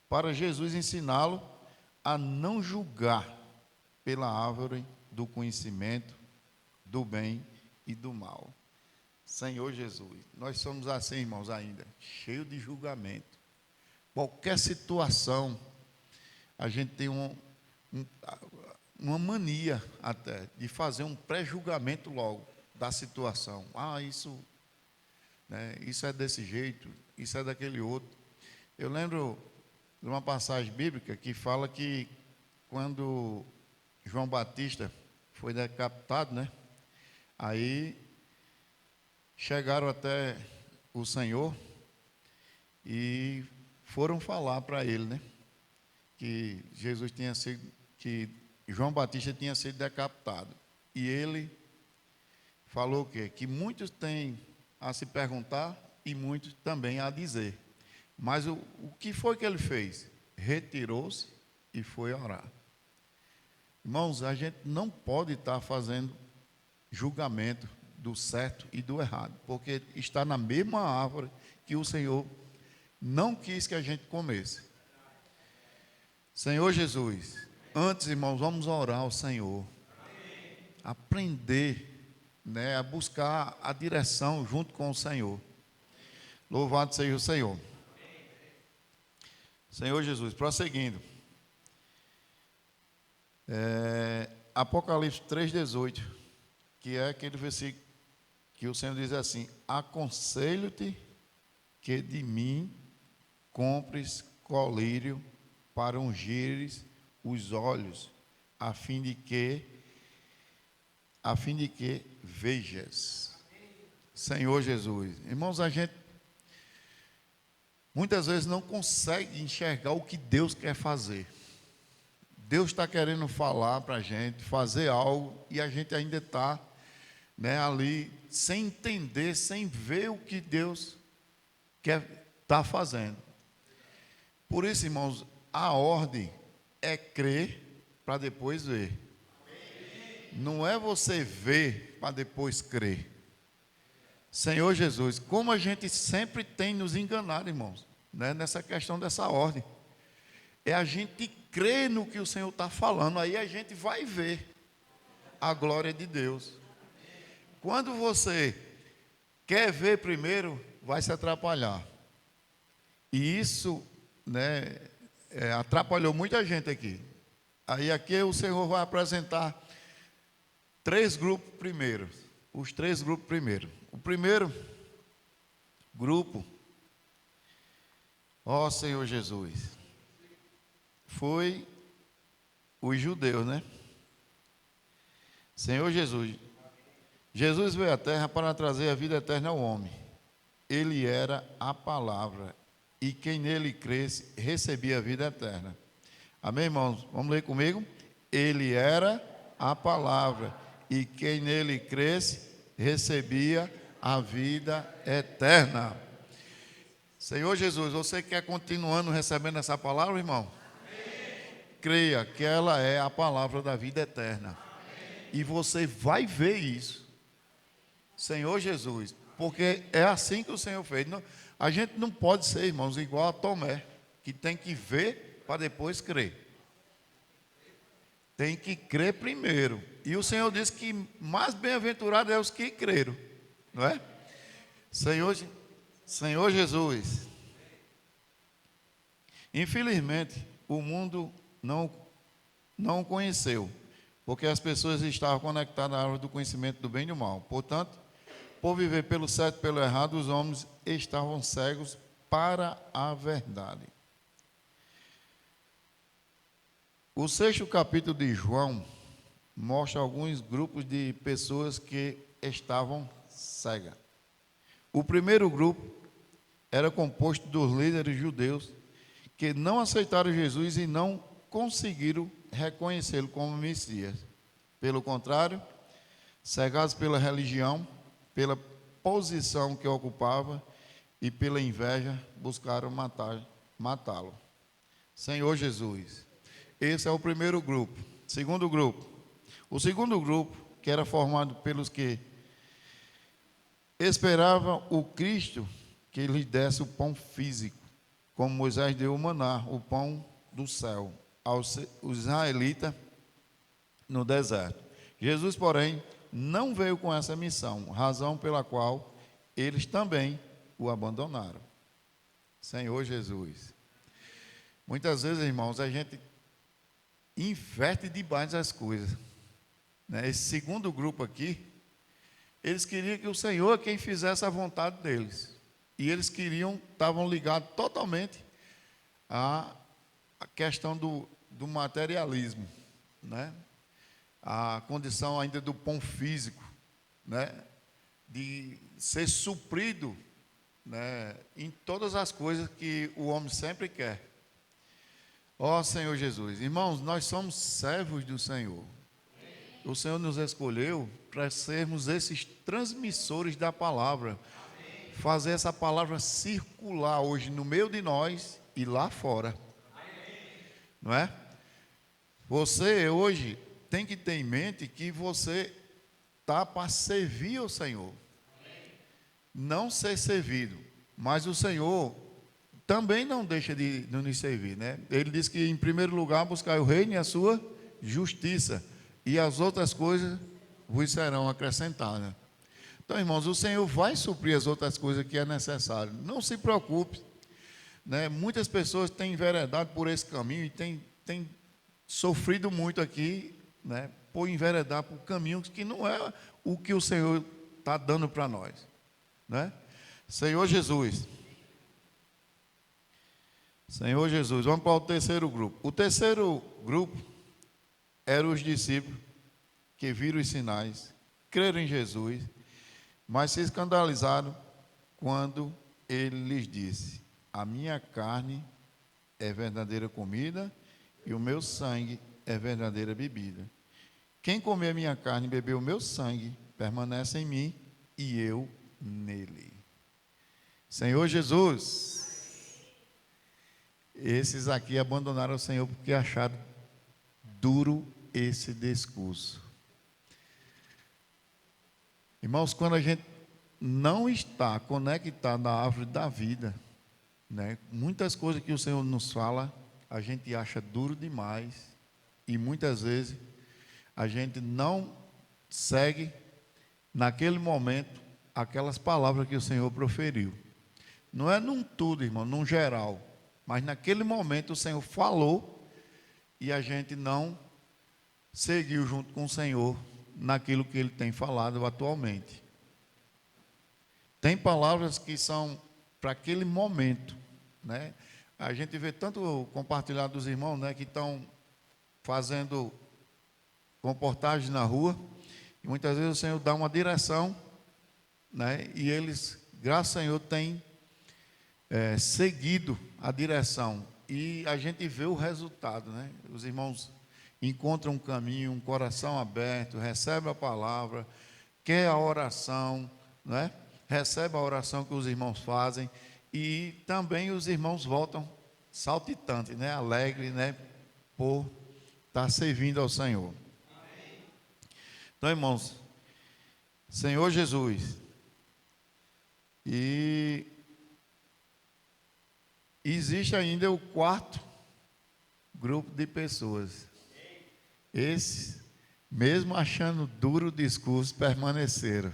S7: para Jesus ensiná-lo a não julgar pela árvore do conhecimento do bem e do mal. Senhor Jesus, nós somos assim, irmãos, ainda, cheio de julgamento. Qualquer situação, a gente tem uma mania até de fazer um pré-julgamento logo da situação. Isso, né, isso é desse jeito, isso é daquele outro. Eu lembro de uma passagem bíblica que fala que quando João Batista foi decapitado, né? Aí chegaram até o Senhor e foram falar para ele, né? Que Jesus tinha sido, que João Batista tinha sido decapitado. E ele falou o quê? Que muitos têm a se perguntar e muitos também a dizer. Mas o que foi que ele fez? Retirou-se e foi orar. Irmãos, a gente não pode estar fazendo julgamento do certo e do errado, porque está na mesma árvore que o Senhor não quis que a gente comesse. Senhor Jesus, antes, irmãos, vamos orar ao Senhor, aprender, né, a buscar a direção junto com o Senhor. Louvado seja o Senhor. Senhor Jesus, prosseguindo. Apocalipse 3,18, que é aquele versículo que o Senhor diz assim: aconselho-te que de mim compres colírio para ungires os olhos, a fim de que vejas. Senhor Jesus, irmãos, a gente muitas vezes não consegue enxergar o que Deus quer fazer. Deus está querendo falar para a gente, fazer algo, e a gente ainda está, né, ali, sem entender, sem ver o que Deus está fazendo. Por isso, irmãos, a ordem é crer para depois ver. Não é você ver para depois crer. Senhor Jesus, como a gente sempre tem nos enganado, irmãos, né, nessa questão dessa ordem. É a gente crer no que o Senhor está falando, aí a gente vai ver a glória de Deus. Quando você quer ver primeiro, vai se atrapalhar. E isso, né, atrapalhou muita gente aqui. Aí aqui o Senhor vai apresentar 3 grupos primeiro. Os 3 grupos primeiro. O primeiro grupo, ó Senhor Jesus, foi os judeus, né? Senhor Jesus, Jesus veio à terra para trazer a vida eterna ao homem. Ele era a palavra, e quem nele cresce recebia a vida eterna. Amém, irmãos? Vamos ler comigo? Ele era a palavra, e quem nele cresce recebia a vida eterna. Senhor Jesus, você quer continuando recebendo essa palavra, irmão? Creia que ela é a palavra da vida eterna. E você vai ver isso. Senhor Jesus, porque é assim que o Senhor fez. A gente não pode ser, irmãos, igual a Tomé, que tem que ver para depois crer. Tem que crer primeiro. E o Senhor disse que mais bem-aventurados é os que creram, não é? Senhor Jesus, infelizmente, o mundo não o conheceu, porque as pessoas estavam conectadas à árvore do conhecimento do bem e do mal. Portanto, por viver pelo certo e pelo errado, os homens estavam cegos para a verdade. O 6º capítulo de João mostra alguns grupos de pessoas que estavam cegas. O primeiro grupo era composto dos líderes judeus que não aceitaram Jesus e não conseguiram reconhecê-lo como Messias. Pelo contrário, cegados pela religião, pela posição que ocupava e pela inveja, buscaram matá-lo. Senhor Jesus, esse é o primeiro grupo. Segundo grupo. O segundo grupo, que era formado pelos que esperavam o Cristo que lhes desse o pão físico, como Moisés deu o maná, o pão do céu, aos israelitas no deserto. Jesus, porém, não veio com essa missão, razão pela qual eles também o abandonaram. Senhor Jesus. Muitas vezes, irmãos, a gente inverte demais as coisas, né? Esse segundo grupo aqui, eles queriam que o Senhor quem fizesse a vontade deles. E eles estavam ligados totalmente à questão do materialismo, né? A condição ainda do pão físico, né? De ser suprido, né? Em todas as coisas que o homem sempre quer. Ó Senhor Jesus, irmãos, nós somos servos do Senhor. O Senhor nos escolheu para sermos esses transmissores da palavra. Fazer essa palavra circular hoje no meio de nós e lá fora. Não é? Você hoje tem que ter em mente que você está para servir ao Senhor. Não ser servido. Mas o Senhor também não deixa de nos servir, né? Ele diz que em primeiro lugar buscar o reino e a sua justiça. E as outras coisas vos serão acrescentadas. Então, irmãos, o Senhor vai suprir as outras coisas que é necessário. Não se preocupe, né? Muitas pessoas têm enveredado por esse caminho e têm sofrido muito aqui, né? Por enveredar por caminhos que não é o que o Senhor está dando para nós, né? Senhor Jesus. Senhor Jesus, vamos para o terceiro grupo. O terceiro grupo eram os discípulos que viram os sinais, creram em Jesus, mas se escandalizaram quando ele lhes disse: a minha carne é verdadeira comida e o meu sangue é verdadeira bebida. Quem comer a minha carne e beber o meu sangue, permanece em mim e eu nele. Senhor Jesus, esses aqui abandonaram o Senhor porque acharam duro esse discurso. Irmãos, quando a gente não está conectado à árvore da vida, né, muitas coisas que o Senhor nos fala, a gente acha duro demais e muitas vezes a gente não segue naquele momento aquelas palavras que o Senhor proferiu. Não é num tudo, irmão, num geral, mas naquele momento o Senhor falou e a gente não seguiu junto com o Senhor naquilo que Ele tem falado atualmente. Tem palavras que são para aquele momento, né? A gente vê tanto compartilhar dos irmãos, né, que estão fazendo comportagem na rua, e muitas vezes o Senhor dá uma direção, né, e eles, graças ao Senhor, têm seguido a direção, e a gente vê o resultado, né? Os irmãos encontram um caminho, um coração aberto, recebem a palavra, quer a oração, né? recebe a oração que os irmãos fazem e também os irmãos voltam saltitantes, né? Alegres, né? Por estar servindo ao Senhor. Então, irmãos, Senhor Jesus, e existe ainda o quarto grupo de pessoas. Esses, mesmo achando duro o discurso, permaneceram.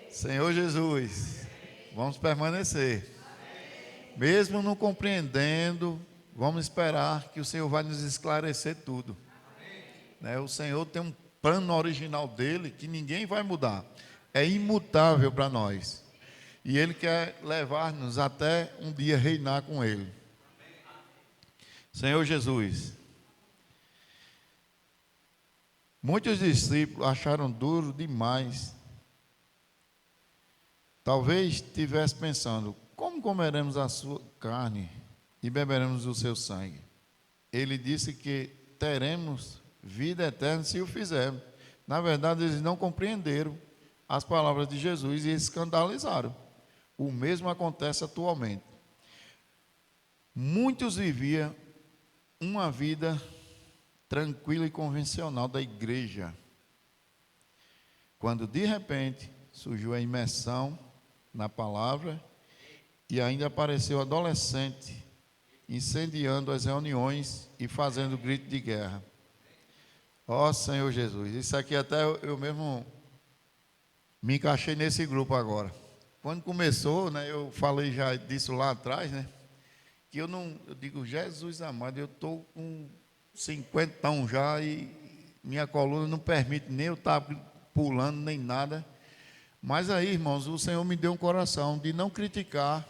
S7: Senhor Jesus, vamos permanecer. Mesmo não compreendendo, vamos esperar que o Senhor vai nos esclarecer tudo. Né? O Senhor tem um plano original dele que ninguém vai mudar. É imutável para nós. E Ele quer levar-nos até um dia reinar com Ele. Senhor Jesus, muitos discípulos acharam duro demais. Talvez estivesse pensando, como comeremos a sua carne e beberemos o seu sangue? Ele disse que teremos vida eterna se o fizermos. Na verdade, eles não compreenderam as palavras de Jesus e escandalizaram. O mesmo acontece atualmente. Muitos viviam uma vida tranquila e convencional da igreja, quando de repente surgiu a imersão na palavra e ainda apareceu adolescente incendiando as reuniões e fazendo grito de guerra. Ó Senhor Jesus, isso aqui até eu mesmo me encaixei nesse grupo agora. Quando começou, né, eu falei já disso lá atrás, né, que eu digo, Jesus amado, eu estou com 50 já e minha coluna não permite nem eu estar pulando nem nada. Mas aí, irmãos, o Senhor me deu um coração de não criticar,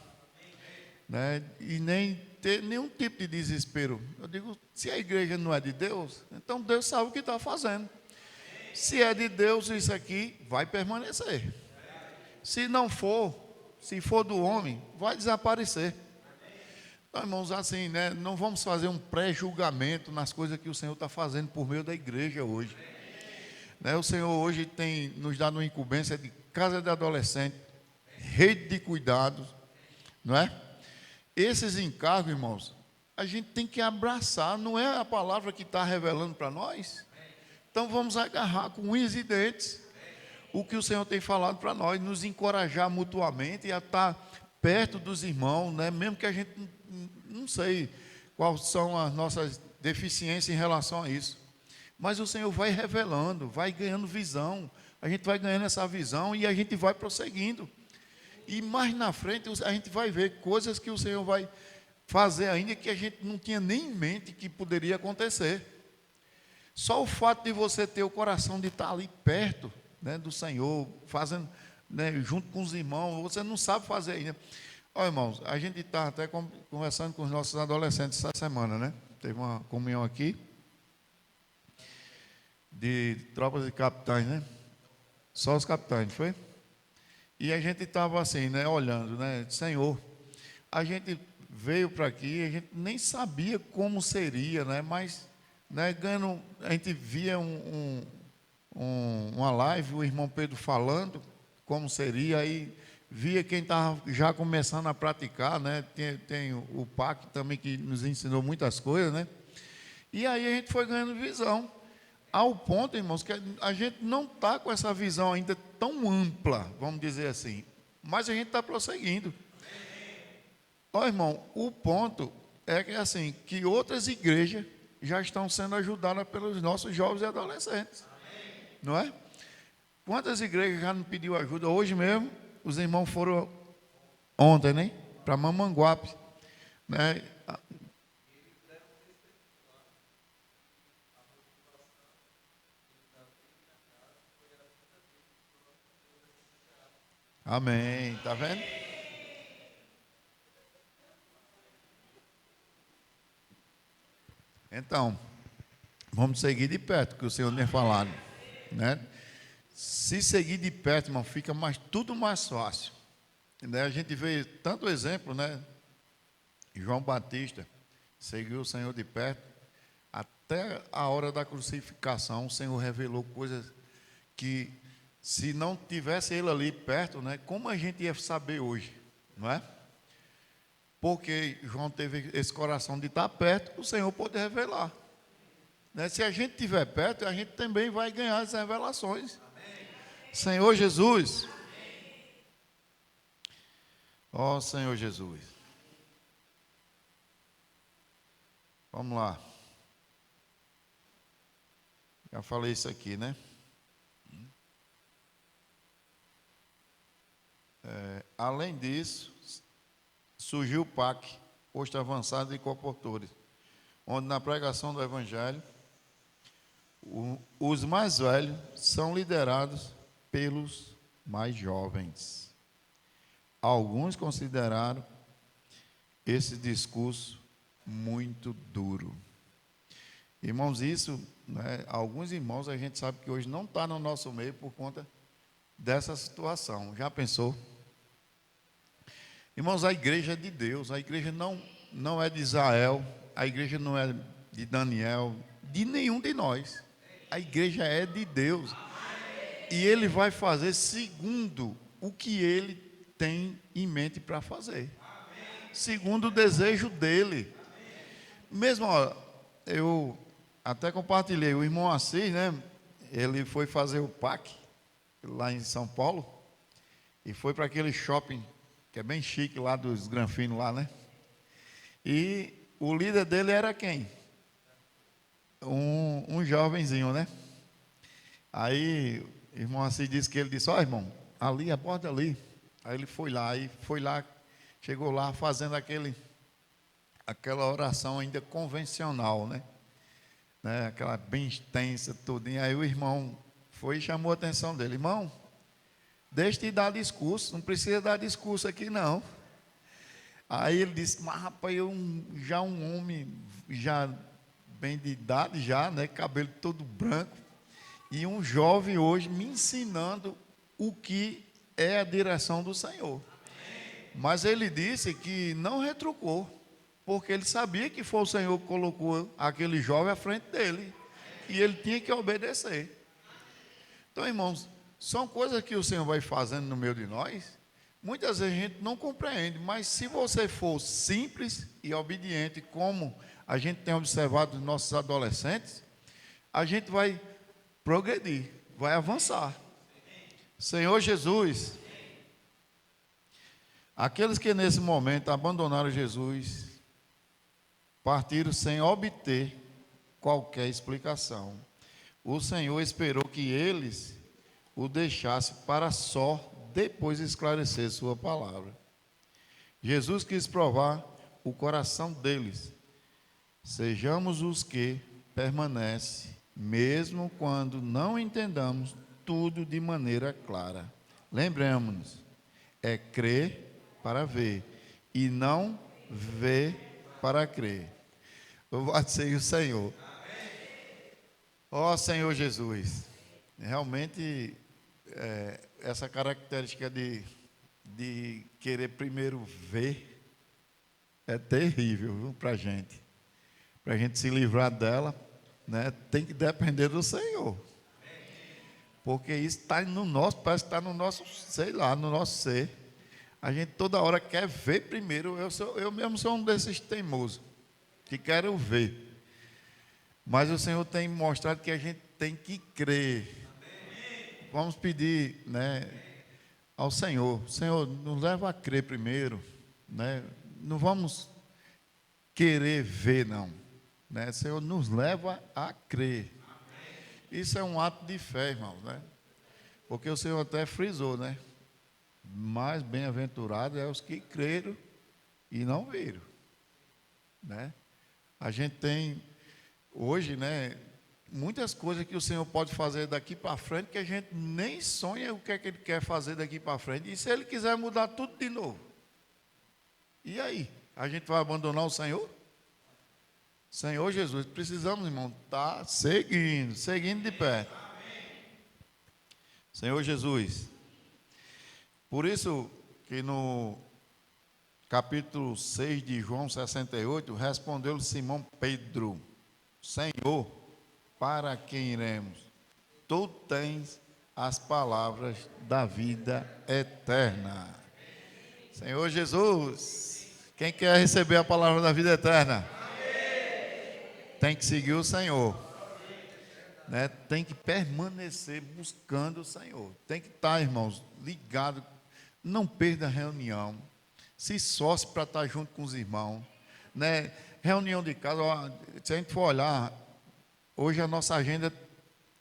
S7: né, e nem ter nenhum tipo de desespero. Eu digo, se a igreja não é de Deus, então Deus sabe o que está fazendo. Se é de Deus, isso aqui vai permanecer. Se não for, se for do homem, vai desaparecer. Então, irmãos, assim, né, não vamos fazer um pré-julgamento nas coisas que o Senhor está fazendo por meio da igreja hoje. Né, o Senhor hoje tem nos dado uma incumbência de casa de adolescente, rede de cuidados, não é? Esses encargos, irmãos, a gente tem que abraçar, não é a palavra que está revelando para nós? Então vamos agarrar com unhas e dentes o que o Senhor tem falado para nós, nos encorajar mutuamente e a estar perto dos irmãos, né? Mesmo que a gente não sei quais são as nossas deficiências em relação a isso. Mas o Senhor vai revelando, vai ganhando visão, a gente vai ganhando essa visão e a gente vai prosseguindo. E mais na frente a gente vai ver coisas que o Senhor vai fazer ainda que a gente não tinha nem em mente que poderia acontecer. Só o fato de você ter o coração de estar ali perto, né, do Senhor, fazendo, né, junto com os irmãos, você não sabe fazer ainda. Olha, irmãos, a gente está até conversando com os nossos adolescentes essa semana, né? Teve uma comunhão aqui de tropas de capitães, né? Só os capitães, foi? E a gente estava assim, né, olhando, né? Senhor, a gente veio para aqui, a gente nem sabia como seria, né? Mas, né, a gente via uma live, o irmão Pedro falando como seria, aí via quem estava já começando a praticar, né? Tem o PAC também que nos ensinou muitas coisas, né? E aí a gente foi ganhando visão, ao ponto, irmãos, que a gente não está com essa visão ainda tão ampla, vamos dizer assim, mas a gente está prosseguindo. Ó, irmão, o ponto é que, assim, que outras igrejas já estão sendo ajudadas pelos nossos jovens e adolescentes, não é? Quantas igrejas já não pediu ajuda? Hoje mesmo, os irmãos foram ontem, né, para Mamanguape, né? Amém, tá vendo? Então, vamos seguir de perto, que o Senhor tem falado, né? Se seguir de perto, irmão, fica tudo mais fácil. Né? A gente vê tanto exemplo, né? João Batista seguiu o Senhor de perto, até a hora da crucificação, o Senhor revelou coisas que Se não tivesse ele ali perto, né, como a gente ia saber hoje, não é? Porque João teve esse coração de estar perto, o Senhor pode revelar. Né? Se a gente estiver perto, a gente também vai ganhar as revelações. Amém. Senhor Jesus. Ó Senhor Jesus. Vamos lá. Já falei isso aqui, né? Além disso, surgiu o PAC, Posto Avançado de Coportores, onde na pregação do Evangelho, os mais velhos são liderados pelos mais jovens. Alguns consideraram esse discurso muito duro. Irmãos, isso, né, alguns irmãos a gente sabe que hoje não está no nosso meio por conta dessa situação. Já pensou? Irmãos, a igreja é de Deus, a igreja não é de Israel, a igreja não é de Daniel, de nenhum de nós. A igreja é de Deus. E Ele vai fazer segundo o que Ele tem em mente para fazer. Segundo o desejo dEle. Mesmo, ó, eu até compartilhei, o irmão Assis, né? Ele foi fazer o PAC lá em São Paulo e foi para aquele shopping que é bem chique lá dos Granfinos lá, né? E o líder dele era quem? Um jovenzinho, né? Aí o irmão Assis disse que ele disse, ó irmão, ali, a porta ali. Aí ele foi lá, chegou lá fazendo aquela oração ainda convencional, né? Aquela bem extensa, tudinho. Aí o irmão foi e chamou a atenção dele, irmão, deixa de dar discurso, não precisa dar discurso aqui não. Aí ele disse, mas rapaz, eu já um homem, já bem de idade já, né, cabelo todo branco, e um jovem hoje me ensinando o que é a direção do Senhor. Mas ele disse que não retrucou, porque ele sabia que foi o Senhor que colocou aquele jovem à frente dele, e ele tinha que obedecer. Então, irmãos, são coisas que o Senhor vai fazendo no meio de nós, muitas vezes a gente não compreende, mas se você for simples e obediente, como a gente tem observado nos nossos adolescentes, a gente vai progredir, vai avançar. Senhor Jesus, aqueles que nesse momento abandonaram Jesus, partiram sem obter qualquer explicação. O Senhor esperou que eles o deixassem para só depois esclarecer sua palavra. Jesus quis provar o coração deles. Sejamos os que permanecem, mesmo quando não entendamos tudo de maneira clara. Lembremos-nos, é crer para ver e não ver para crer. Louvado seja o Senhor. Ó Senhor Jesus, realmente essa característica de querer primeiro ver é terrível para a gente. Para a gente se livrar dela, né, tem que depender do Senhor. Porque isso está no nosso, parece que está no nosso, sei lá, no nosso ser. A gente toda hora quer ver primeiro. Eu mesmo sou um desses teimosos, que quero ver. Mas o Senhor tem mostrado que a gente tem que crer. Vamos pedir, né, ao Senhor. Senhor, nos leva a crer primeiro, né? Não vamos querer ver, não. Né? Senhor, nos leva a crer. Isso é um ato de fé, irmãos, né? Porque o Senhor até frisou, né? Mais bem-aventurados é os que creram e não viram, né? A gente tem hoje, né, muitas coisas que o Senhor pode fazer daqui para frente que a gente nem sonha o que é que Ele quer fazer daqui para frente. E se Ele quiser mudar tudo de novo? E aí? A gente vai abandonar o Senhor? Senhor Jesus, precisamos, irmão, estar seguindo de perto. Senhor Jesus, por isso que no capítulo 6 de João 68, respondeu-lhe Simão Pedro, Senhor, para quem iremos? Tu tens as palavras da vida eterna. Senhor Jesus, quem quer receber a palavra da vida eterna? Tem que seguir o Senhor, né? Tem que permanecer buscando o Senhor. Tem que estar, irmãos, ligado. Não perda a reunião. Se esforce para estar junto com os irmãos, né? Reunião de casa, ó, se a gente for olhar, hoje a nossa agenda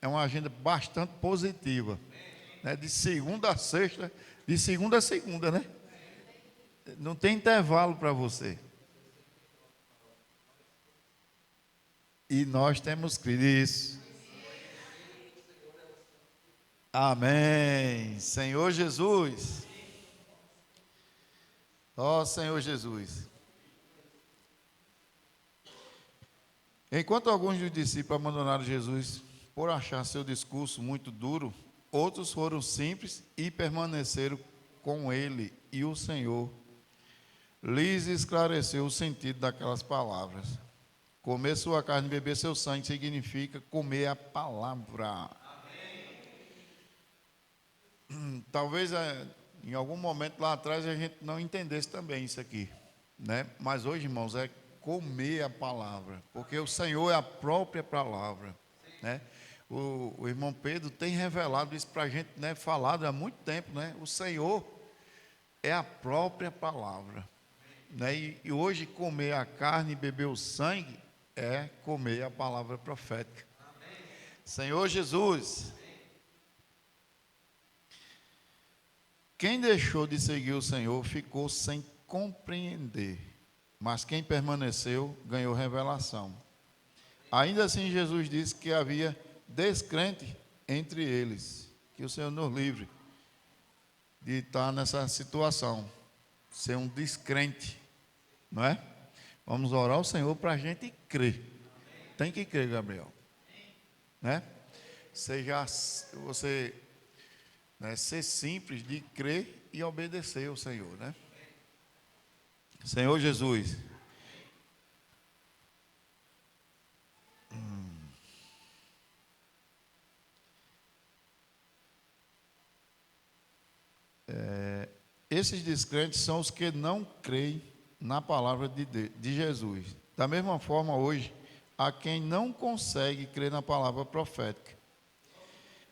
S7: é uma agenda bastante positiva, né? De segunda a sexta, de segunda a segunda, né? Não tem intervalo para você. E nós temos crido isso. Amém. Senhor Jesus. Ó Senhor Jesus. Enquanto alguns dos discípulos abandonaram Jesus por achar seu discurso muito duro, outros foram simples e permaneceram com ele, e o Senhor lhes esclareceu o sentido daquelas palavras. Comer sua carne e beber seu sangue significa comer a palavra. Talvez em algum momento lá atrás a gente não entendesse também isso aqui, né? Mas hoje, irmãos, é comer a palavra, porque o Senhor é a própria palavra, né? O irmão Pedro tem revelado isso para a gente, né? Falado há muito tempo, né? O Senhor é a própria palavra, né? E hoje comer a carne e beber o sangue é comer a palavra profética. Senhor Jesus. Quem deixou de seguir o Senhor ficou sem compreender, mas quem permaneceu ganhou revelação. Ainda assim, Jesus disse que havia descrente entre eles, que o Senhor nos livre de estar nessa situação, ser um descrente, não é? Vamos orar ao Senhor para a gente crer. Tem que crer, Gabriel, né? Você né, ser simples de crer e obedecer ao Senhor, né? Senhor Jesus. Esses descrentes são os que não creem na palavra de Jesus. Da mesma forma, hoje, há quem não consegue crer na palavra profética.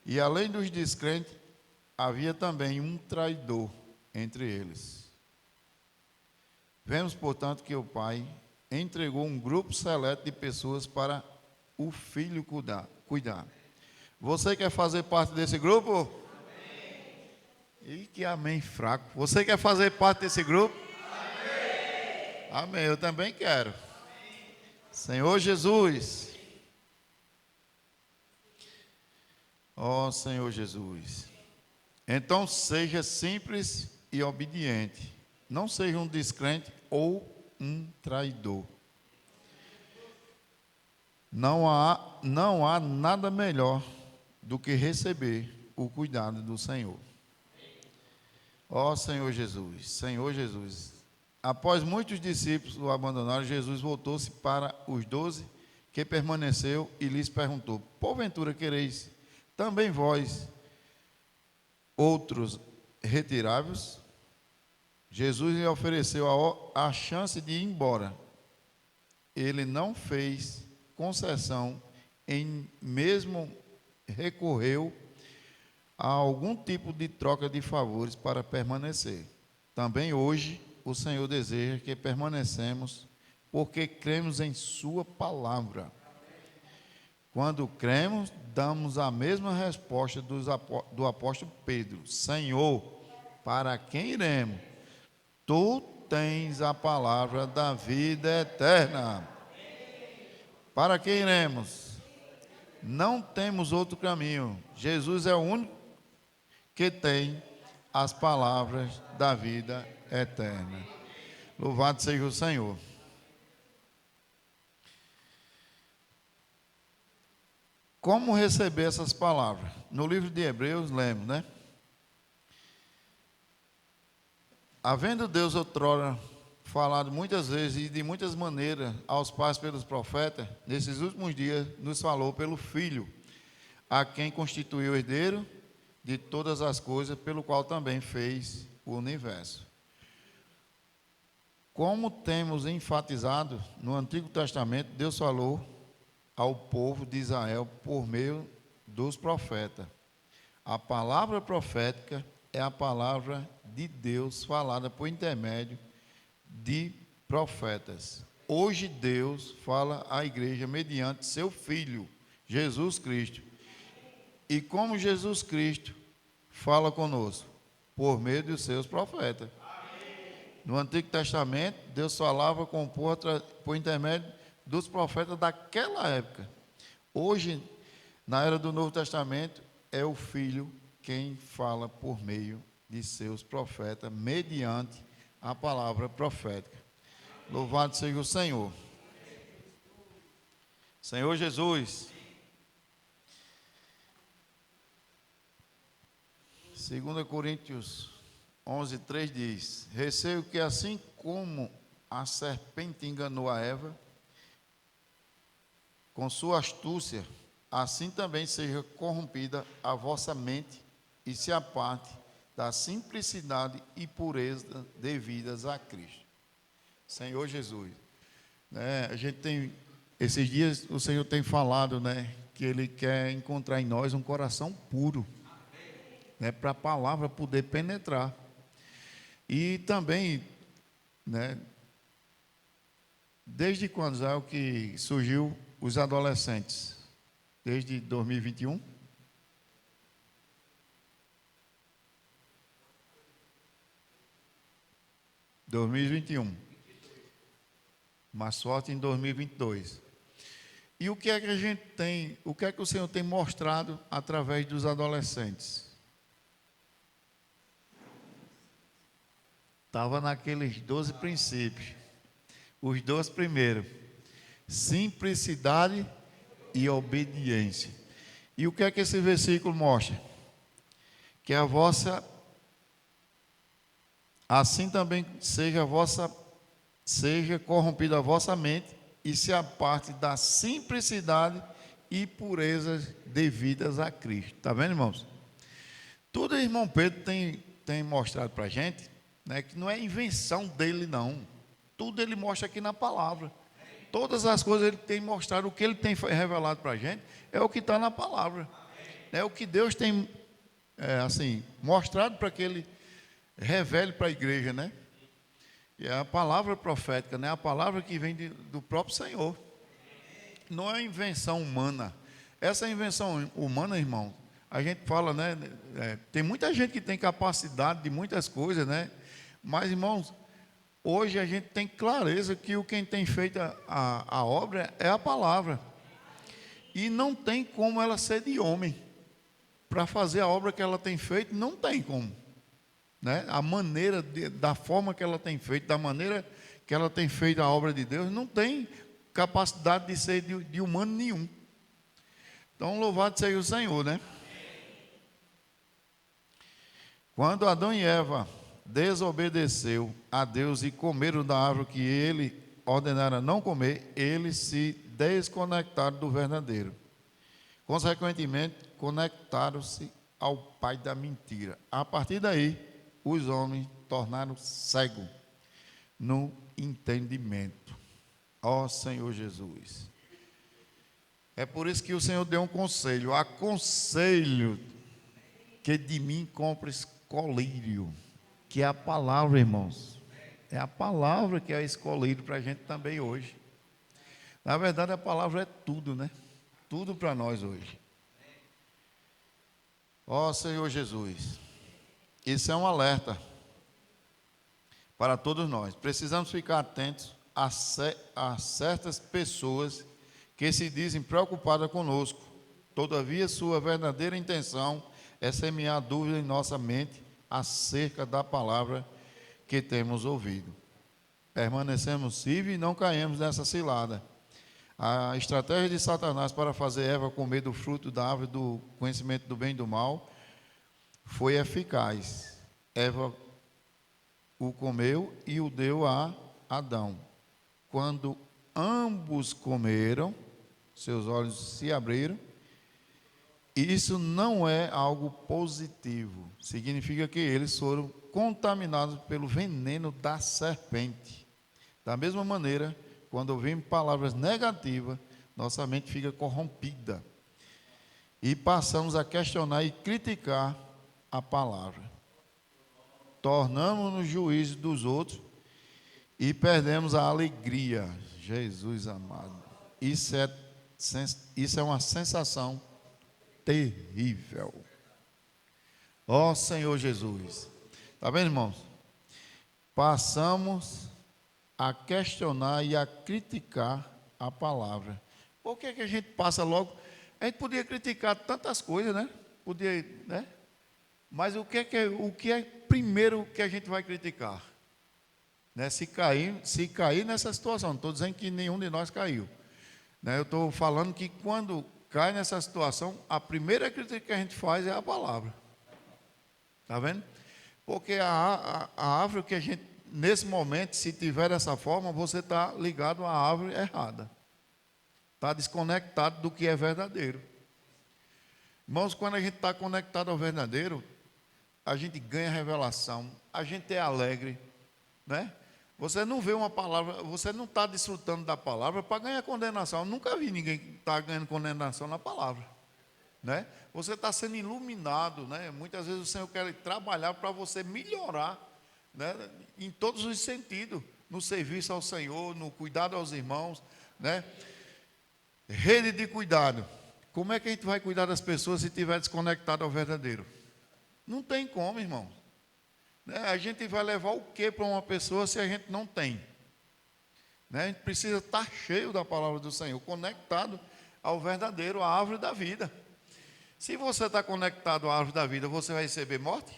S7: E além dos descrentes, havia também um traidor entre eles. Vemos, portanto, que o Pai entregou um grupo seleto de pessoas para o Filho cuidar. Você quer fazer parte desse grupo? Amém. E que amém fraco. Você quer fazer parte desse grupo? Amém. Amém, eu também quero. Amém. Senhor Jesus. Ó Senhor Jesus. Então seja simples e obediente. Não seja um descrente ou um traidor. Não há nada melhor do que receber o cuidado do Senhor. Ó Senhor Jesus, Senhor Jesus. Após muitos discípulos o abandonaram, Jesus voltou-se para os 12 que permaneceu e lhes perguntou: porventura quereis também vós outros retirai-vos? Jesus lhe ofereceu a chance de ir embora. Ele não fez concessão, mesmo recorreu a algum tipo de troca de favores para permanecer. Também hoje o Senhor deseja que permanecemos, porque cremos em sua palavra. Quando cremos, damos a mesma resposta do apóstolo Pedro: Senhor, para quem iremos? Tu tens a palavra da vida eterna. Para quem iremos? Não temos outro caminho. Jesus é o único que tem as palavras da vida eterna. Louvado seja o Senhor. Como receber essas palavras? No livro de Hebreus, lemos, né? Havendo Deus outrora falado muitas vezes e de muitas maneiras aos pais pelos profetas, nesses últimos dias nos falou pelo Filho, a quem constituiu herdeiro de todas as coisas, pelo qual também fez o universo. Como temos enfatizado, no Antigo Testamento, Deus falou ao povo de Israel por meio dos profetas. A palavra profética é a palavra de Deus falada por intermédio de profetas. Hoje Deus fala à igreja mediante seu Filho, Jesus Cristo. E como Jesus Cristo fala conosco? Por meio dos seus profetas. No Antigo Testamento, Deus falava com o povo por intermédio dos profetas daquela época. Hoje, na era do Novo Testamento, é o Filho quem fala por meio de seus profetas, mediante a palavra profética. Louvado seja o Senhor. Senhor Jesus. 2 Coríntios 11:3 diz: receio que assim como a serpente enganou a Eva com sua astúcia, assim também seja corrompida a vossa mente e se aparte da simplicidade e pureza devidas a Cristo. Senhor Jesus, a gente tem, esses dias o Senhor tem falado, que Ele quer encontrar em nós um coração puro, para a palavra poder penetrar. E também, desde quando é o que surgiu os adolescentes? Desde 2021? Mais forte em 2022. E o que é que a gente tem, o que é que o Senhor tem mostrado através dos adolescentes? Estava naqueles 12 princípios. Os 2 primeiros: simplicidade e obediência. E o que é que esse versículo mostra? Que a vossa, assim também seja corrompida a vossa mente e se aparte da simplicidade e purezas devidas a Cristo. Está vendo, irmãos? Tudo o irmão Pedro tem mostrado para a gente, que não é invenção dele, não. Tudo ele mostra aqui na palavra. Todas as coisas ele tem mostrado, o que ele tem revelado para a gente, é o que está na palavra. É o que Deus tem, mostrado para que ele revele para a igreja, E é a palavra profética, a palavra que vem do próprio Senhor. Não é invenção humana. Essa invenção humana, irmão, a gente fala, tem muita gente que tem capacidade de muitas coisas, Mas, irmãos, hoje a gente tem clareza que quem tem feito a obra é a palavra. E não tem como ela ser de homem. Para fazer a obra que ela tem feito, não tem como. A maneira, da forma que ela tem feito, da maneira que ela tem feito a obra de Deus, não tem capacidade de ser de humano nenhum. Então, louvado seja o Senhor, Quando Adão e Eva desobedeceu a Deus e comeram da árvore que ele ordenara não comer, eles se desconectaram do verdadeiro. Consequentemente, conectaram-se ao pai da mentira. A partir daí, os homens tornaram cegos no entendimento. Ó Senhor Jesus. É por isso que o Senhor deu um conselho. Aconselho que de mim compres colírio, que é a palavra, irmãos. É a palavra que é escolhido para a gente também hoje. Na verdade, a palavra é tudo, Tudo para nós hoje. Ó Senhor Jesus, isso é um alerta para todos nós. Precisamos ficar atentos a certas pessoas que se dizem preocupadas conosco. Todavia, sua verdadeira intenção é semear dúvida em nossa mente acerca da palavra que temos ouvido. Permanecemos firmes e não caímos nessa cilada. A estratégia de Satanás para fazer Eva comer do fruto da árvore do conhecimento do bem e do mal foi eficaz. Eva o comeu e o deu a Adão. Quando ambos comeram, seus olhos se abriram isso não é algo positivo. Significa que eles foram contaminados pelo veneno da serpente. Da mesma maneira, quando ouvimos palavras negativas, nossa mente fica corrompida. E passamos a questionar e criticar a palavra. Tornamos-nos juízes dos outros e perdemos a alegria. Jesus amado. Isso é uma sensação terrível. Ó Senhor Jesus. Está vendo, irmãos? Passamos a questionar e a criticar a palavra. Por que a gente passa logo? A gente podia criticar tantas coisas, né? Podia, né? Mas o que é primeiro que a gente vai criticar? Né? Se cair nessa situação, não estou dizendo que nenhum de nós caiu. Né? Eu estou falando que quando cai nessa situação, a primeira crítica que a gente faz é a palavra. Está vendo? Porque a árvore que a gente, nesse momento, se tiver dessa forma, você está ligado à árvore errada. Está desconectado do que é verdadeiro. Irmãos, quando a gente está conectado ao verdadeiro, a gente ganha revelação, a gente é alegre, né? Você não vê uma palavra, você não está desfrutando da palavra para ganhar condenação. Eu nunca vi ninguém que está ganhando condenação na palavra, né? Você está sendo iluminado, né? Muitas vezes o Senhor quer trabalhar para você melhorar, né? Em todos os sentidos, no serviço ao Senhor, no cuidado aos irmãos, né? Rede de cuidado. Como é que a gente vai cuidar das pessoas se estiver desconectado ao verdadeiro? Não tem como, irmão. A gente vai levar o que para uma pessoa se a gente não tem? Né? A gente precisa estar cheio da palavra do Senhor, conectado ao verdadeiro, à árvore da vida. Se você está conectado à árvore da vida, você vai receber morte?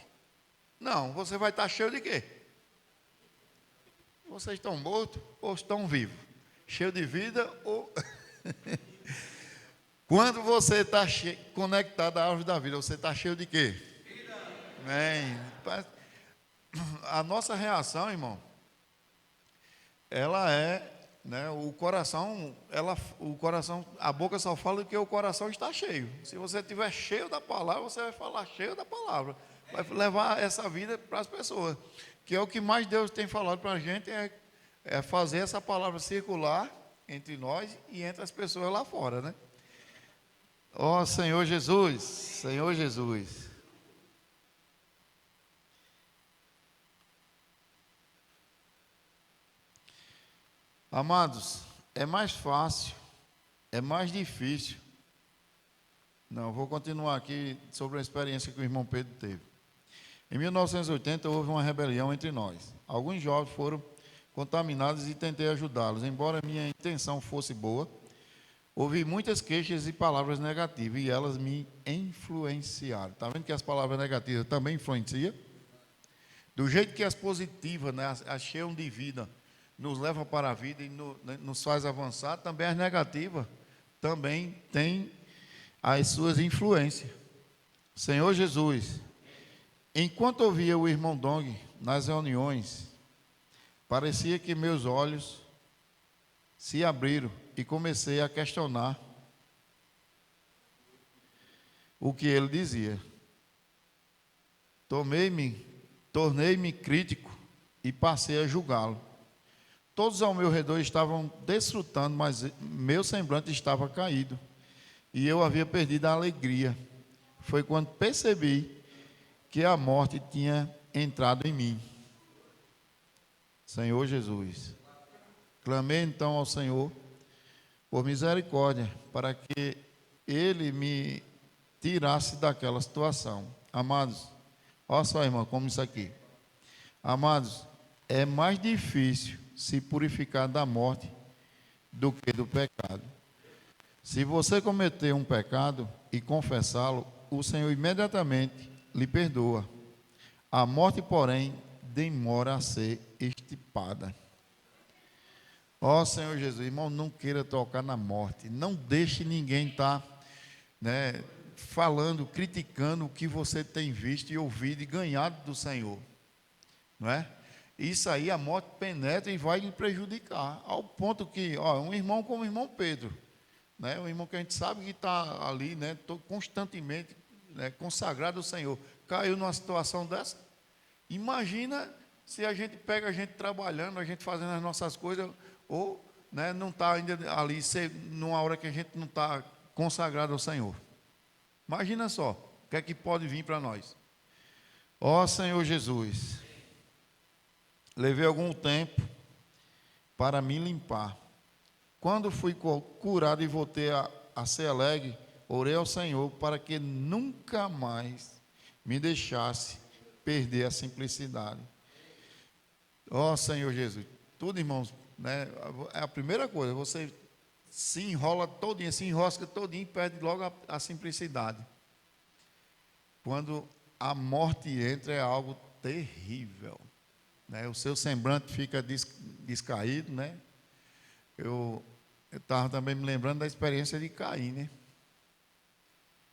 S7: Não, você vai estar cheio de quê? Vocês estão mortos ou estão vivos? Cheio de vida ou... Quando você está conectado à árvore da vida, você está cheio de quê? Vida. Bem, a nossa reação, irmão, ela é, né, o coração, a boca só fala que o coração está cheio. Se você estiver cheio da palavra, você vai falar cheio da palavra, vai levar essa vida para as pessoas, que é o que mais Deus tem falado para a gente, é fazer essa palavra circular entre nós e entre as pessoas lá fora, né? Ó Senhor Jesus, Senhor Jesus. Amados, é mais fácil, é mais difícil. Não, vou continuar aqui sobre a experiência que o irmão Pedro teve. Em 1980 houve uma rebelião entre nós. Alguns jovens foram contaminados e tentei ajudá-los. Embora minha intenção fosse boa, ouvi muitas queixas e palavras negativas e elas me influenciaram. Está vendo que as palavras negativas também influenciam? Do jeito que as positivas, né, as cheiam de vida, nos leva para a vida e nos faz avançar, também as negativas também têm as suas influências. Senhor Jesus, enquanto ouvia o irmão Dong nas reuniões, parecia que meus olhos se abriram e comecei a questionar o que ele dizia. Tornei-me crítico e passei a julgá-lo. Todos ao meu redor estavam desfrutando, mas meu semblante estava caído e eu havia perdido a alegria. Foi quando percebi que a morte tinha entrado em mim. Senhor Jesus, clamei então ao Senhor por misericórdia, para que Ele me tirasse daquela situação. Amados, olha só, irmão, como isso aqui. Amados, é mais difícil se purificar da morte do que do pecado. Se você cometer um pecado e confessá-lo, o Senhor imediatamente lhe perdoa. A morte, porém, demora a ser extirpada. Ó Senhor Jesus, irmão, não queira tocar na morte. Não deixe ninguém estar, né, falando, criticando o que você tem visto e ouvido e ganhado do Senhor. Não é? Isso aí a morte penetra e vai lhe prejudicar. Ao ponto que, ó, um irmão como o irmão Pedro, né? O irmão que a gente sabe que está ali, né, constantemente, né, consagrado ao Senhor, caiu numa situação dessa. Imagina se a gente pega a gente trabalhando, a gente fazendo as nossas coisas, ou, né, não está ainda ali, numa hora que a gente não está consagrado ao Senhor. Imagina só, o que é que pode vir para nós. Ó Senhor Jesus, levei algum tempo para me limpar. Quando fui curado e voltei a ser alegre, orei ao Senhor para que nunca mais me deixasse perder a simplicidade. Ó Senhor Jesus, tudo, irmãos, né? É a primeira coisa, você se enrola todinho, se enrosca todinho e perde logo a simplicidade. Quando a morte entra é algo terrível, né? O seu semblante fica descaído, né? Eu estava também me lembrando da experiência de Caim, né?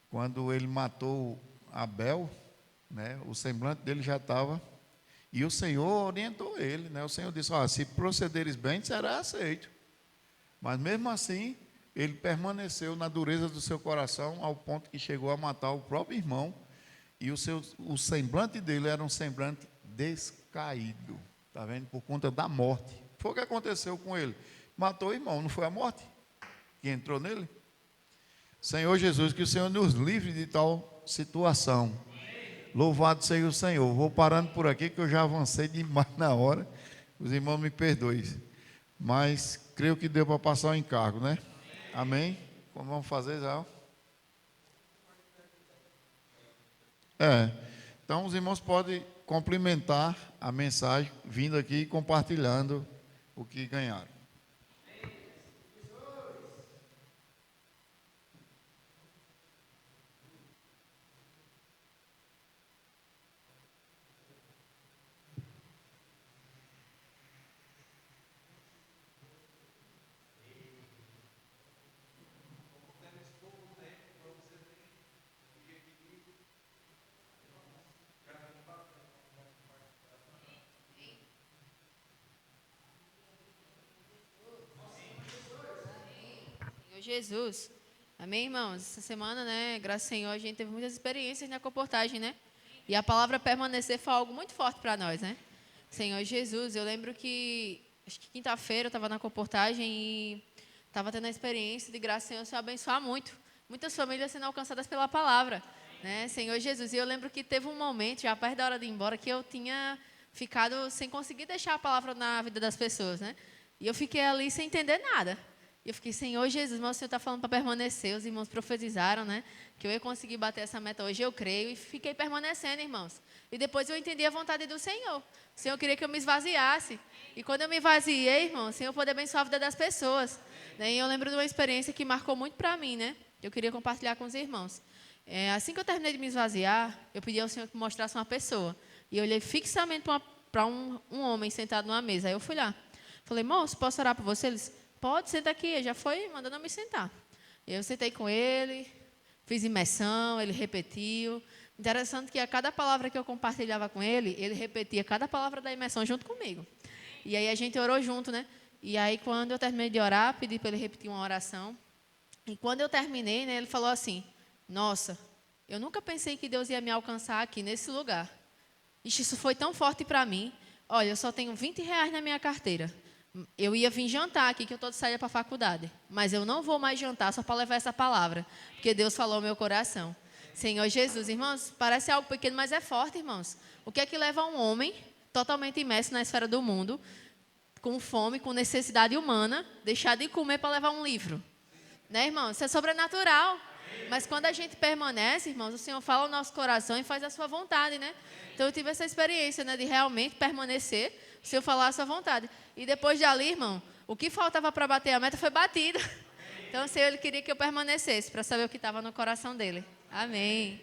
S7: Quando ele matou Abel, né? O semblante dele já estava, e o Senhor orientou ele, né? O Senhor disse: se procederes bem, será aceito. Mas mesmo assim, ele permaneceu na dureza do seu coração, ao ponto que chegou a matar o próprio irmão, e o semblante dele era um semblante descaído, está vendo? Por conta da morte. Foi o que aconteceu com ele. Matou o irmão, não foi a morte que entrou nele? Senhor Jesus, que o Senhor nos livre de tal situação. Louvado seja o Senhor. Vou parando por aqui, que eu já avancei demais na hora. Os irmãos me perdoem. Mas creio que deu para passar o encargo, né? Amém? Como vamos fazer já? Então os irmãos podem complementar a mensagem, vindo aqui e compartilhando o que ganharam.
S8: Senhor Jesus. Amém, irmãos? Essa semana, né, graças ao Senhor, a gente teve muitas experiências na comportagem, né? E a palavra permanecer foi algo muito forte para nós, né? Senhor Jesus, eu lembro que, acho que quinta-feira eu estava na comportagem e estava tendo a experiência de graças ao Senhor se abençoar muito. Muitas famílias sendo alcançadas pela palavra, né? Senhor Jesus. E eu lembro que teve um momento, já perto da hora de ir embora, que eu tinha ficado sem conseguir deixar a palavra na vida das pessoas, né? E eu fiquei ali sem entender nada. E eu fiquei: Senhor Jesus, mas o Senhor está falando para permanecer. Os irmãos profetizaram, né? Que eu ia conseguir bater essa meta hoje, eu creio. E fiquei permanecendo, irmãos. E depois eu entendi a vontade do Senhor. O Senhor queria que eu me esvaziasse. E quando eu me esvaziei, irmão, o Senhor poder abençoar a vida das pessoas. Né? E eu lembro de uma experiência que marcou muito para mim, né? Eu queria compartilhar com os irmãos. Assim que eu terminei de me esvaziar, eu pedi ao Senhor que mostrasse uma pessoa. E eu olhei fixamente para um homem sentado numa mesa. Aí eu fui lá. Falei: moço, posso orar por você? Eles: pode, senta aqui. Ele já foi mandando eu me sentar. E eu sentei com ele, fiz imersão, ele repetiu. Interessante que a cada palavra que eu compartilhava com ele, ele repetia cada palavra da imersão junto comigo. E aí a gente orou junto, né? E aí quando eu terminei de orar, pedi para ele repetir uma oração. E quando eu terminei, né, ele falou assim: nossa, eu nunca pensei que Deus ia me alcançar aqui nesse lugar. Ixi, isso foi tão forte para mim. Olha, eu só tenho R$20 na minha carteira. Eu ia vir jantar aqui, que eu estou de saída para a faculdade. Mas eu não vou mais jantar só para levar essa palavra. Porque Deus falou ao meu coração. Senhor Jesus, irmãos, parece algo pequeno, mas é forte, irmãos. O que é que leva um homem totalmente imerso na esfera do mundo, com fome, com necessidade humana, deixar de comer para levar um livro? Né, irmãos? Isso é sobrenatural. Mas quando a gente permanece, irmãos, o Senhor fala ao nosso coração e faz a sua vontade, né? Então eu tive essa experiência, né, de realmente permanecer, o Senhor falar a sua vontade. E depois de ali, irmão, o que faltava para bater a meta foi batido. Então o Senhor, Ele queria que eu permanecesse, para saber o que estava no coração dele. Amém.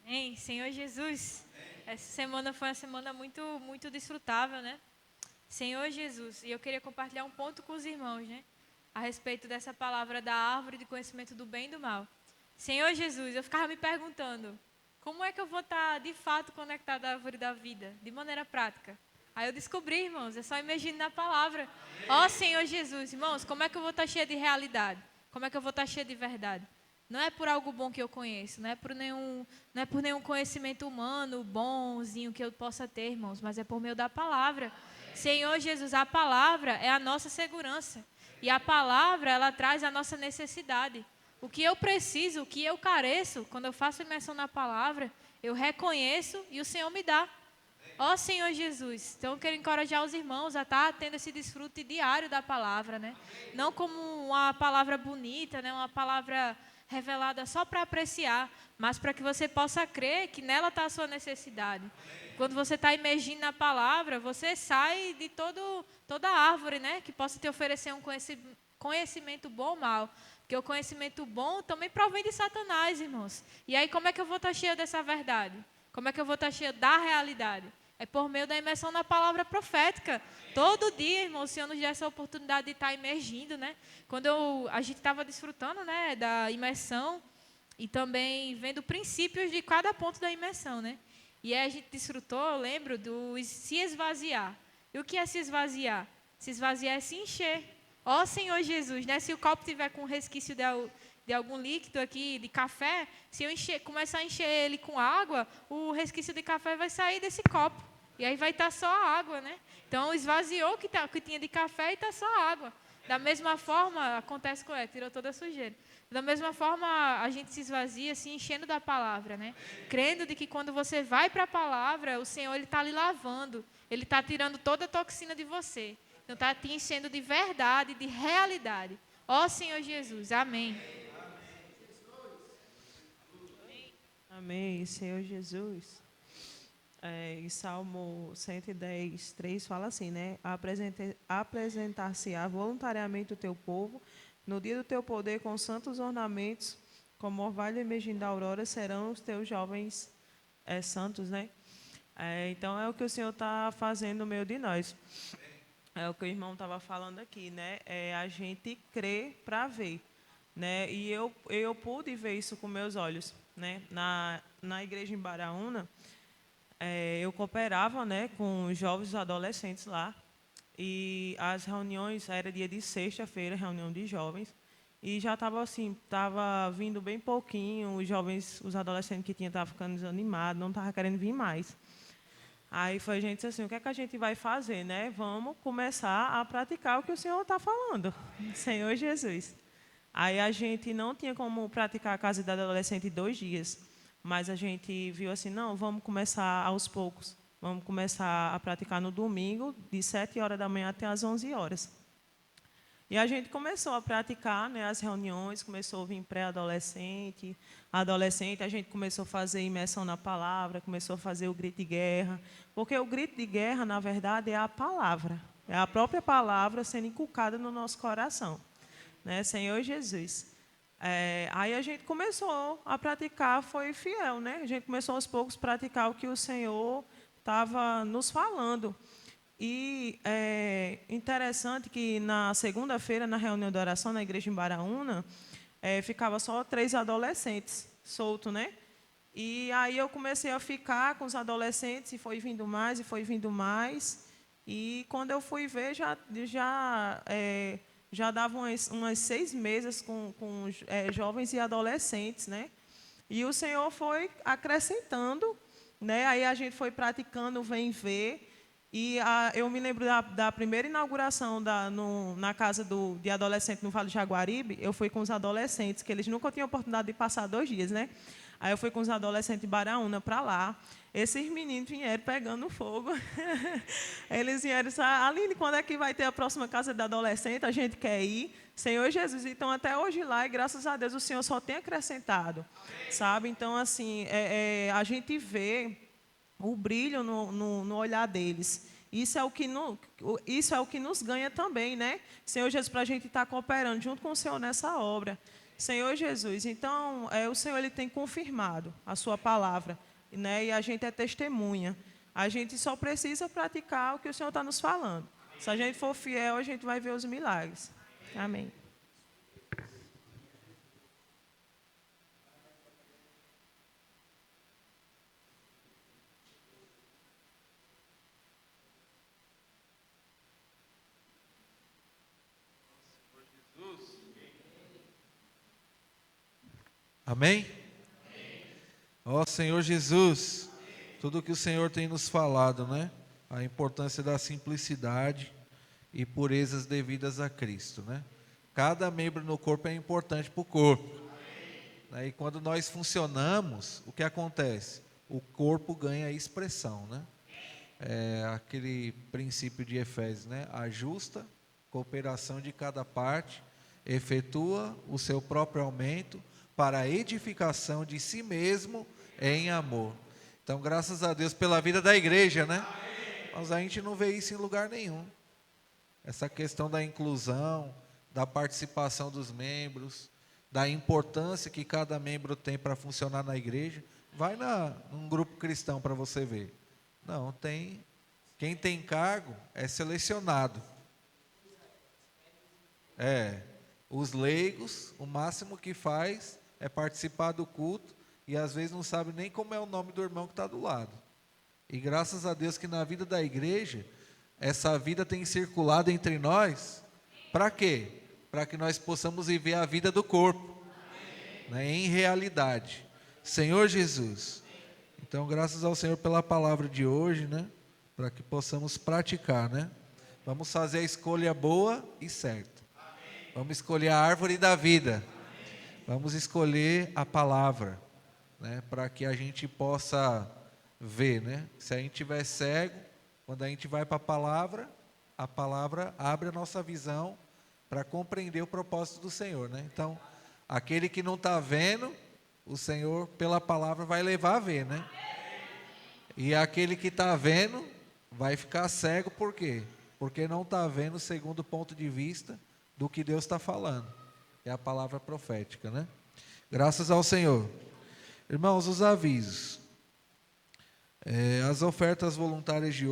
S9: Amém. Senhor Jesus, essa semana foi uma semana muito desfrutável, né? Senhor Jesus, e eu queria compartilhar um ponto com os irmãos, né? A respeito dessa palavra da árvore de conhecimento do bem e do mal. Senhor Jesus, eu ficava me perguntando, como é que eu vou estar de fato conectado à árvore da vida, de maneira prática? Aí eu descobri, irmãos, é só imaginar na palavra. Ó Senhor Jesus, irmãos, como é que eu vou estar cheia de realidade? Como é que eu vou estar cheio de verdade? Não é por algo bom que eu conheço, não é por nenhum conhecimento humano bonzinho que eu possa ter, irmãos, mas é por meio da palavra. Senhor Jesus, a palavra é a nossa segurança. E a palavra, ela traz a nossa necessidade. O que eu preciso, o que eu careço, quando eu faço imersão na palavra, eu reconheço e o Senhor me dá. Ó Senhor Jesus, então eu quero encorajar os irmãos a estar tendo esse desfrute diário da palavra, né? Não como uma palavra bonita, né? Uma palavra revelada só para apreciar, mas para que você possa crer que nela está a sua necessidade. Quando você está imergindo na palavra, você sai de toda árvore, né? Que possa te oferecer um conhecimento bom ou mal. Porque o conhecimento bom também provém de Satanás, irmãos. E aí como é que eu vou estar cheio dessa verdade? Como é que eu vou estar cheio da realidade? É por meio da imersão na palavra profética. Todo dia, irmão, o Senhor nos dá essa oportunidade de estar imergindo, né? Quando a gente estava desfrutando, né, da imersão e também vendo princípios de cada ponto da imersão, né? E aí a gente desfrutou, eu lembro, do se esvaziar. E o que é se esvaziar? Se esvaziar é se encher. Ó Senhor Jesus, né? Se o copo tiver com resquício de algum líquido aqui, de café, se eu começar a encher ele com água, o resquício de café vai sair desse copo. E aí vai estar só a água, né? Então esvaziou o que tinha de café e está só a água. Da mesma forma, acontece com tirou toda a sujeira. Da mesma forma, a gente se esvazia se enchendo da palavra, né? Crendo de que quando você vai para a palavra, o Senhor ele está lhe lavando, ele está tirando toda a toxina de você. Então está te enchendo de verdade, de realidade. Ó Senhor Jesus, amém.
S10: Amém, Senhor Jesus. Em Salmo 110, 3 fala assim, né? Apresentar-se-á voluntariamente o teu povo, no dia do teu poder com santos ornamentos, como orvalho emergindo da aurora, serão os teus jovens santos, né? Então é o que o Senhor está fazendo no meio de nós. É o que o irmão estava falando aqui, né? É a gente crer para ver, né? E eu pude ver isso com meus olhos, né? Na igreja em Baraúna, eu cooperava, né, com jovens e adolescentes lá, e as reuniões, era dia de sexta-feira, reunião de jovens, e já estava assim, estava vindo bem pouquinho, os jovens, os adolescentes que tinham, estavam ficando desanimados, não estavam querendo vir mais. Aí foi a gente disse assim, o que é que a gente vai fazer, né? Vamos começar a praticar o que o Senhor está falando, Senhor Jesus. Aí a gente não tinha como praticar a casa da adolescente em 2 dias, mas a gente viu assim, não, vamos começar aos poucos. Vamos começar a praticar no domingo, de 7 horas da manhã até as 11 horas. E a gente começou a praticar, né, as reuniões, começou a vir pré-adolescente, adolescente, a gente começou a fazer imersão na palavra, começou a fazer o grito de guerra. Porque o grito de guerra, na verdade, é a palavra. É a própria palavra sendo inculcada no nosso coração. Né, Senhor Jesus. Aí a gente começou a praticar, foi fiel, né? A gente começou aos poucos a praticar o que o Senhor estava nos falando. E é interessante que na segunda-feira, na reunião de oração na igreja em Baraúna, ficava só 3 adolescentes soltos, né? E aí eu comecei a ficar com os adolescentes e foi vindo mais, e foi vindo mais. E quando eu fui ver, já davam umas 6 mesas com jovens e adolescentes, né? E o Senhor foi acrescentando, né? Aí a gente foi praticando, vem ver. E eu me lembro da primeira inauguração na casa de adolescente no Vale do Jaguaribe, eu fui com os adolescentes, que eles nunca tinham oportunidade de passar 2 dias, né? Aí eu fui com os adolescentes de Baraúna para lá. Esses meninos vieram pegando fogo. Eles vieram e disseram, Aline, quando é que vai ter a próxima casa de adolescente? A gente quer ir. Senhor Jesus, então até hoje lá, e graças a Deus o Senhor só tem acrescentado. Sabe? Então, assim, a gente vê o brilho no olhar deles. Isso é o que nos ganha também, né? Senhor Jesus, para a gente estar cooperando junto com o Senhor nessa obra. Senhor Jesus, então, o Senhor ele tem confirmado a sua palavra, né? E a gente é testemunha. A gente só precisa praticar o que o Senhor está nos falando. Se a gente for fiel, a gente vai ver os milagres. Amém.
S4: Amém? Ó Senhor Jesus, tudo que o Senhor tem nos falado, né? A importância da simplicidade e purezas devidas a Cristo, né? Cada membro no corpo é importante para o corpo. Né? E quando nós funcionamos, o que acontece? O corpo ganha expressão, né? É aquele princípio de Efésios, né? A justa cooperação de cada parte efetua o seu próprio aumento para a edificação de si mesmo em amor. Então, graças a Deus pela vida da igreja, né? Mas a gente não vê isso em lugar nenhum. Essa questão da inclusão, da participação dos membros, da importância que cada membro tem para funcionar na igreja. Vai num grupo cristão para você ver. Não, tem. Quem tem cargo é selecionado. Os leigos, o máximo que faz é participar do culto e às vezes não sabe nem como é o nome do irmão que está do lado. E graças a Deus que na vida da igreja, essa vida tem circulado entre nós. Para quê? Para que nós possamos viver a vida do corpo, né, em realidade. Senhor Jesus. Então, graças ao Senhor pela palavra de hoje, né? Para que possamos praticar, né? Vamos fazer a escolha boa e certa. Vamos escolher a árvore da vida. Vamos escolher a palavra, né? Para que a gente possa ver, né? Se a gente estiver cego, quando a gente vai para a palavra abre a nossa visão para compreender o propósito do Senhor, né? Então, aquele que não está vendo, o Senhor, pela palavra, vai levar a ver, né? E aquele que está vendo, vai ficar cego, por quê? Porque não está vendo segundo o ponto de vista do que Deus está falando. É a palavra profética, né? Graças ao Senhor. Irmãos, os avisos. As ofertas voluntárias de hoje.